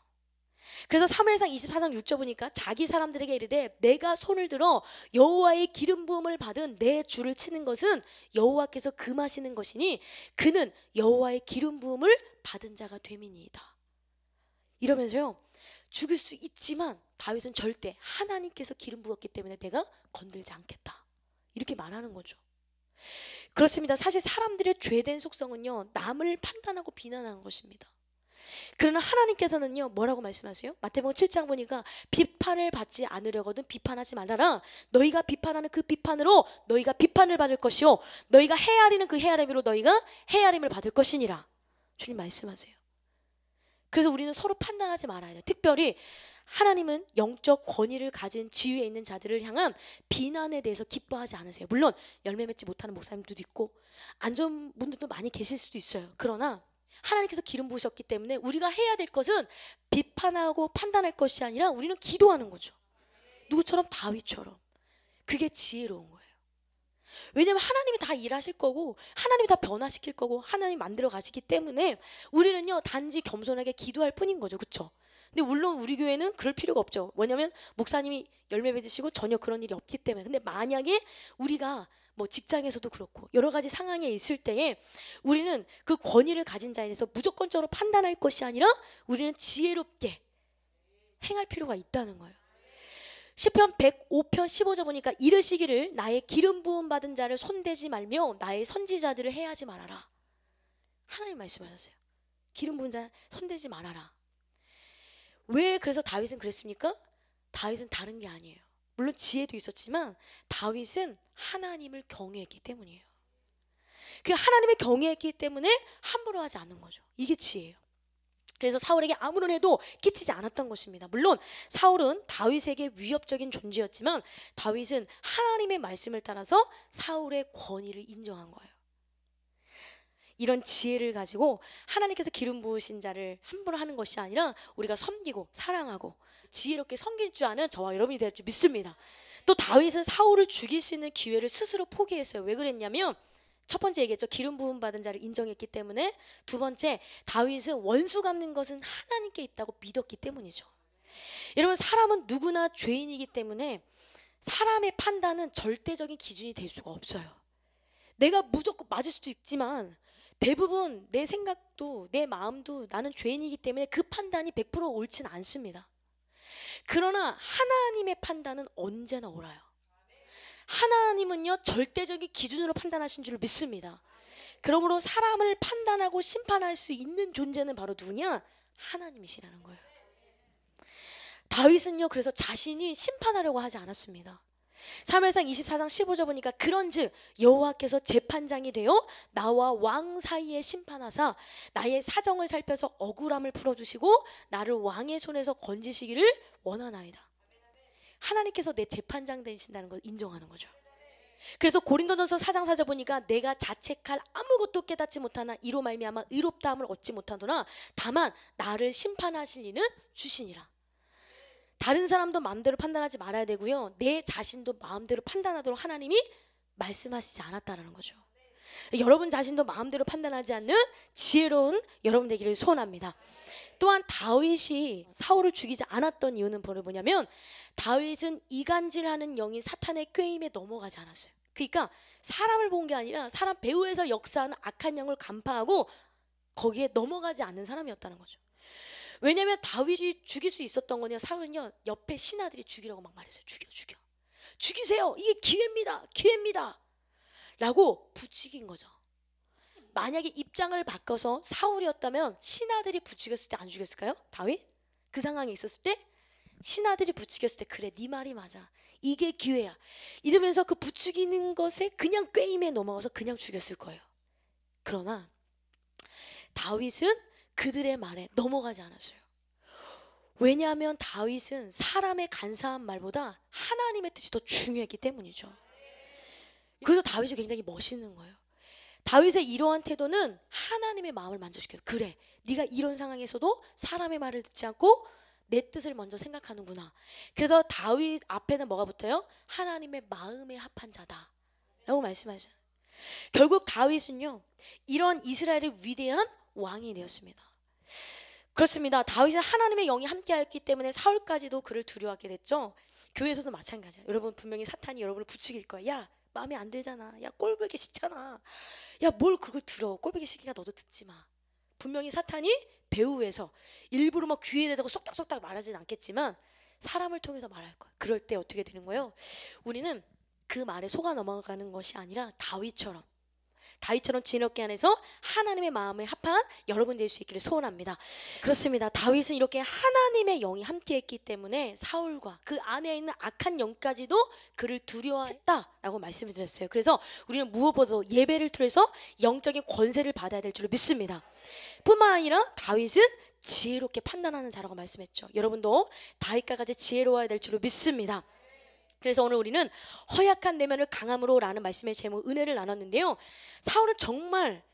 그래서 사무엘상 24장 6절 보니까 자기 사람들에게 이르되 내가 손을 들어 여호와의 기름 부음을 받은 내 주를 치는 것은 여호와께서 금하시는 것이니 그는 여호와의 기름 부음을 받은 자가 됨이니이다. 이러면서요 죽을 수 있지만 다윗은 절대 하나님께서 기름 부었기 때문에 내가 건들지 않겠다, 이렇게 말하는 거죠. 그렇습니다. 사실 사람들의 죄된 속성은요 남을 판단하고 비난하는 것입니다. 그러나 하나님께서는요 뭐라고 말씀하세요? 마태복음 7장 보니까 비판을 받지 않으려거든 비판하지 말라라. 너희가 비판하는 그 비판으로 너희가 비판을 받을 것이요 너희가 헤아리는 그 헤아림으로 너희가 헤아림을 받을 것이니라. 주님 말씀하세요. 그래서 우리는 서로 판단하지 말아야 돼요. 특별히 하나님은 영적 권위를 가진 지위에 있는 자들을 향한 비난에 대해서 기뻐하지 않으세요. 물론 열매 맺지 못하는 목사님들도 있고 안 좋은 분들도 많이 계실 수도 있어요. 그러나 하나님께서 기름 부으셨기 때문에 우리가 해야 될 것은 비판하고 판단할 것이 아니라 우리는 기도하는 거죠. 누구처럼? 다윗처럼. 그게 지혜로운 거예요. 왜냐하면 하나님이 다 일하실 거고 하나님이 다 변화시킬 거고 하나님이 만들어 가시기 때문에 우리는요 단지 겸손하게 기도할 뿐인 거죠. 그렇죠? 근데 물론 우리 교회는 그럴 필요가 없죠. 뭐냐면 목사님이 열매 맺으시고 전혀 그런 일이 없기 때문에. 근데 만약에 우리가 뭐 직장에서도 그렇고 여러 가지 상황에 있을 때에 우리는 그 권위를 가진 자에 대해서 무조건적으로 판단할 것이 아니라 우리는 지혜롭게 행할 필요가 있다는 거예요. 시편 105편 15절 보니까 이르시기를 나의 기름 부음 받은 자를 손대지 말며 나의 선지자들을 해하지 말아라. 하나님 말씀하셨어요. 기름 부은 자 손대지 말아라. 왜 그래서 다윗은 그랬습니까? 다윗은 다른 게 아니에요. 물론 지혜도 있었지만 다윗은 하나님을 경외했기 때문이에요. 그 하나님을 경외했기 때문에 함부로 하지 않는 거죠. 이게 지혜예요. 그래서 사울에게 아무런 해도 끼치지 않았던 것입니다. 물론 사울은 다윗에게 위협적인 존재였지만 다윗은 하나님의 말씀을 따라서 사울의 권위를 인정한 거예요. 이런 지혜를 가지고 하나님께서 기름 부으신 자를 함부로 하는 것이 아니라 우리가 섬기고 사랑하고 지혜롭게 섬길 줄 아는 저와 여러분이 될 줄 믿습니다. 또 다윗은 사울을 죽일 수 있는 기회를 스스로 포기했어요. 왜 그랬냐면 첫 번째 얘기했죠. 기름 부음 받은 자를 인정했기 때문에. 두 번째, 다윗은 원수 갚는 것은 하나님께 있다고 믿었기 때문이죠. 여러분, 사람은 누구나 죄인이기 때문에 사람의 판단은 절대적인 기준이 될 수가 없어요. 내가 무조건 맞을 수도 있지만 대부분 내 생각도 내 마음도 나는 죄인이기 때문에 그 판단이 100% 옳지는 않습니다. 그러나 하나님의 판단은 언제나 옳아요. 하나님은요 절대적인 기준으로 판단하신 줄 믿습니다. 그러므로 사람을 판단하고 심판할 수 있는 존재는 바로 누구냐? 하나님이시라는 거예요. 다윗은요 그래서 자신이 심판하려고 하지 않았습니다. 사무엘상 24장 15절 보니까 그런즉 여호와께서 재판장이 되어 나와 왕 사이에 심판하사 나의 사정을 살펴서 억울함을 풀어주시고 나를 왕의 손에서 건지시기를 원하나이다. 하나님께서 내 재판장 되신다는 걸 인정하는 거죠. 그래서 고린도전서 4장 4절 보니까 내가 자책할 아무것도 깨닫지 못하나 이로 말미암아 의롭다함을 얻지 못하더나 다만 나를 심판하실 이는 주시니라. 다른 사람도 마음대로 판단하지 말아야 되고요. 내 자신도 마음대로 판단하도록 하나님이 말씀하시지 않았다는 거죠. 여러분 자신도 마음대로 판단하지 않는 지혜로운 여러분 되기를 소원합니다. 또한 다윗이 사울을 죽이지 않았던 이유는 뭐냐면 다윗은 이간질하는 영이 사탄의 꾀임에 넘어가지 않았어요. 그러니까 사람을 본 게 아니라 사람 배후에서 역사하는 악한 영을 간파하고 거기에 넘어가지 않는 사람이었다는 거죠. 왜냐하면 다윗이 죽일 수 있었던 거냐, 사울은요 옆에 신하들이 죽이라고 막 말했어요. 죽여 죽이세요. 이게 기회입니다 라고 부추긴 거죠. 만약에 입장을 바꿔서 사울이었다면 신하들이 부추겼을 때 안 죽였을까요? 다윗? 그 상황에 있었을 때 신하들이 부추겼을 때 그래 네 말이 맞아, 이게 기회야 이러면서 그 부추기는 것에 그냥 꾀임에 넘어가서 그냥 죽였을 거예요. 그러나 다윗은 그들의 말에 넘어가지 않았어요. 왜냐하면 다윗은 사람의 간사한 말보다 하나님의 뜻이 더 중요했기 때문이죠. 그래서 다윗이 굉장히 멋있는 거예요. 다윗의 이러한 태도는 하나님의 마음을 만족시켜서 그래 네가 이런 상황에서도 사람의 말을 듣지 않고 내 뜻을 먼저 생각하는구나. 그래서 다윗 앞에는 뭐가 붙어요? 하나님의 마음에 합한 자다 라고 말씀하셨어요. 결국 다윗은요 이런 이스라엘의 위대한 왕이 되었습니다. 그렇습니다. 다윗은 하나님의 영이 함께하였기 때문에 사울까지도 그를 두려워하게 됐죠. 교회에서도 마찬가지예요. 여러분 분명히 사탄이 여러분을 부추길 거야. 야 마음에 안 들잖아. 야 꼴보기 싫잖아. 야 뭘 그걸 들어. 꼴보기 싫으니까 너도 듣지 마. 분명히 사탄이 배후에서 일부러 막 귀에 대고 쏙닥쏙닥 말하진 않겠지만 사람을 통해서 말할 거야. 그럴 때 어떻게 되는 거예요? 우리는 그 말에 속아 넘어가는 것이 아니라 다윗처럼 진흙게 안에서 하나님의 마음에 합한 여러분 될 수 있기를 소원합니다. 그렇습니다. 다윗은 이렇게 하나님의 영이 함께했기 때문에 사울과 그 안에 있는 악한 영까지도 그를 두려워했다라고 말씀을 드렸어요. 그래서 우리는 무엇보다도 예배를 통해서 영적인 권세를 받아야 될 줄로 믿습니다. 뿐만 아니라 다윗은 지혜롭게 판단하는 자라고 말씀했죠. 여러분도 다윗과 같이 지혜로워야 될 줄로 믿습니다. 그래서 오늘 우리는 허약한 내면을 강함으로 라는 말씀의 제목 은혜를 나눴는데요. 사울은 정말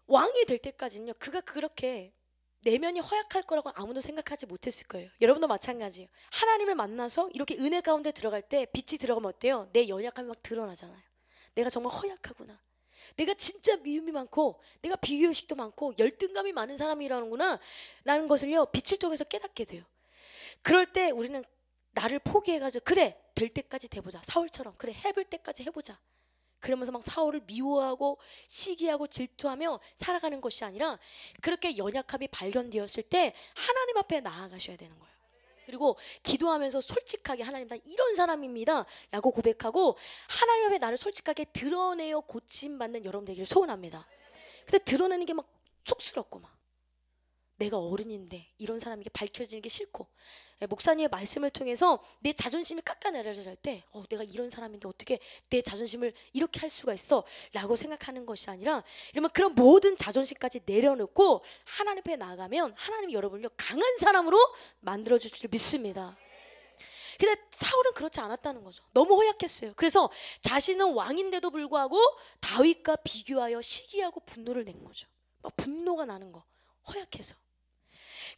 왕이 될 때까지는요 그가 그렇게 내면이 허약할 거라고 아무도 생각하지 못했을 거예요. 여러분도 마찬가지예요. 하나님을 만나서 이렇게 은혜 가운데 들어갈 때 빛이 들어가면 어때요? 내 연약함이 막 드러나잖아요. 내가 정말 허약하구나. 내가 진짜 미움이 많고 내가 비교의식도 많고 열등감이 많은 사람이라는구나 라는 것을요 빛을 통해서 깨닫게 돼요. 그럴 때 우리는 나를 포기해가지고 그래 될 때까지 돼보자. 사울처럼 그래 해볼 때까지 해보자. 그러면서 막 사울을 미워하고 시기하고 질투하며 살아가는 것이 아니라 그렇게 연약함이 발견되었을 때 하나님 앞에 나아가셔야 되는 거예요. 그리고 기도하면서 솔직하게 하나님 나 이런 사람입니다 라고 고백하고 하나님 앞에 나를 솔직하게 드러내어 고침받는 여러분 되기를 소원합니다. 근데 드러내는 게 막 쑥스럽고 막 내가 어른인데 이런 사람에게 밝혀지는 게 싫고 목사님의 말씀을 통해서 내 자존심이 깎아내려져 할 때 내가 이런 사람인데 어떻게 내 자존심을 이렇게 할 수가 있어 라고 생각하는 것이 아니라 이러면 그런 모든 자존심까지 내려놓고 하나님 앞에 나아가면 하나님이 여러분을 강한 사람으로 만들어줄 줄 믿습니다. 근데 사울은 그렇지 않았다는 거죠. 너무 허약했어요. 그래서 자신은 왕인데도 불구하고 다윗과 비교하여 시기하고 분노를 낸 거죠. 막 분노가 나는 거 허약해서.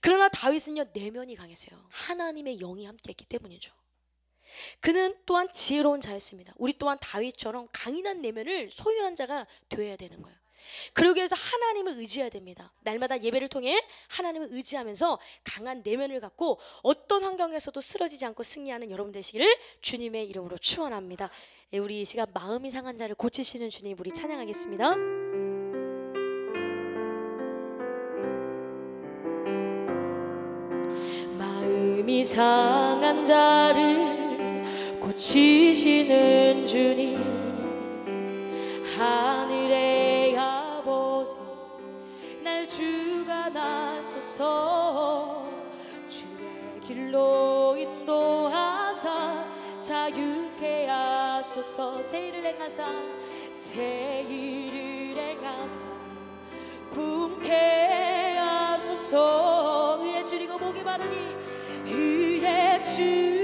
그러나 다윗은요 내면이 강했어요. 하나님의 영이 함께했기 때문이죠. 그는 또한 지혜로운 자였습니다. 우리 또한 다윗처럼 강인한 내면을 소유한 자가 되어야 되는 거예요. 그러기 위해서 하나님을 의지해야 됩니다. 날마다 예배를 통해 하나님을 의지하면서 강한 내면을 갖고 어떤 환경에서도 쓰러지지 않고 승리하는 여러분 되시기를 주님의 이름으로 축원합니다. 우리 이 시간 마음이 상한 자를 고치시는 주님 우리 찬양하겠습니다. 마음이 상한 자를 고치시는 주님 하늘의 아버지 날 주관하소서 주의 길로 인도하사 자유케 하소서 새 일을 행하사 품게 하소서 의에 줄이고 목이 마르니 의에 줄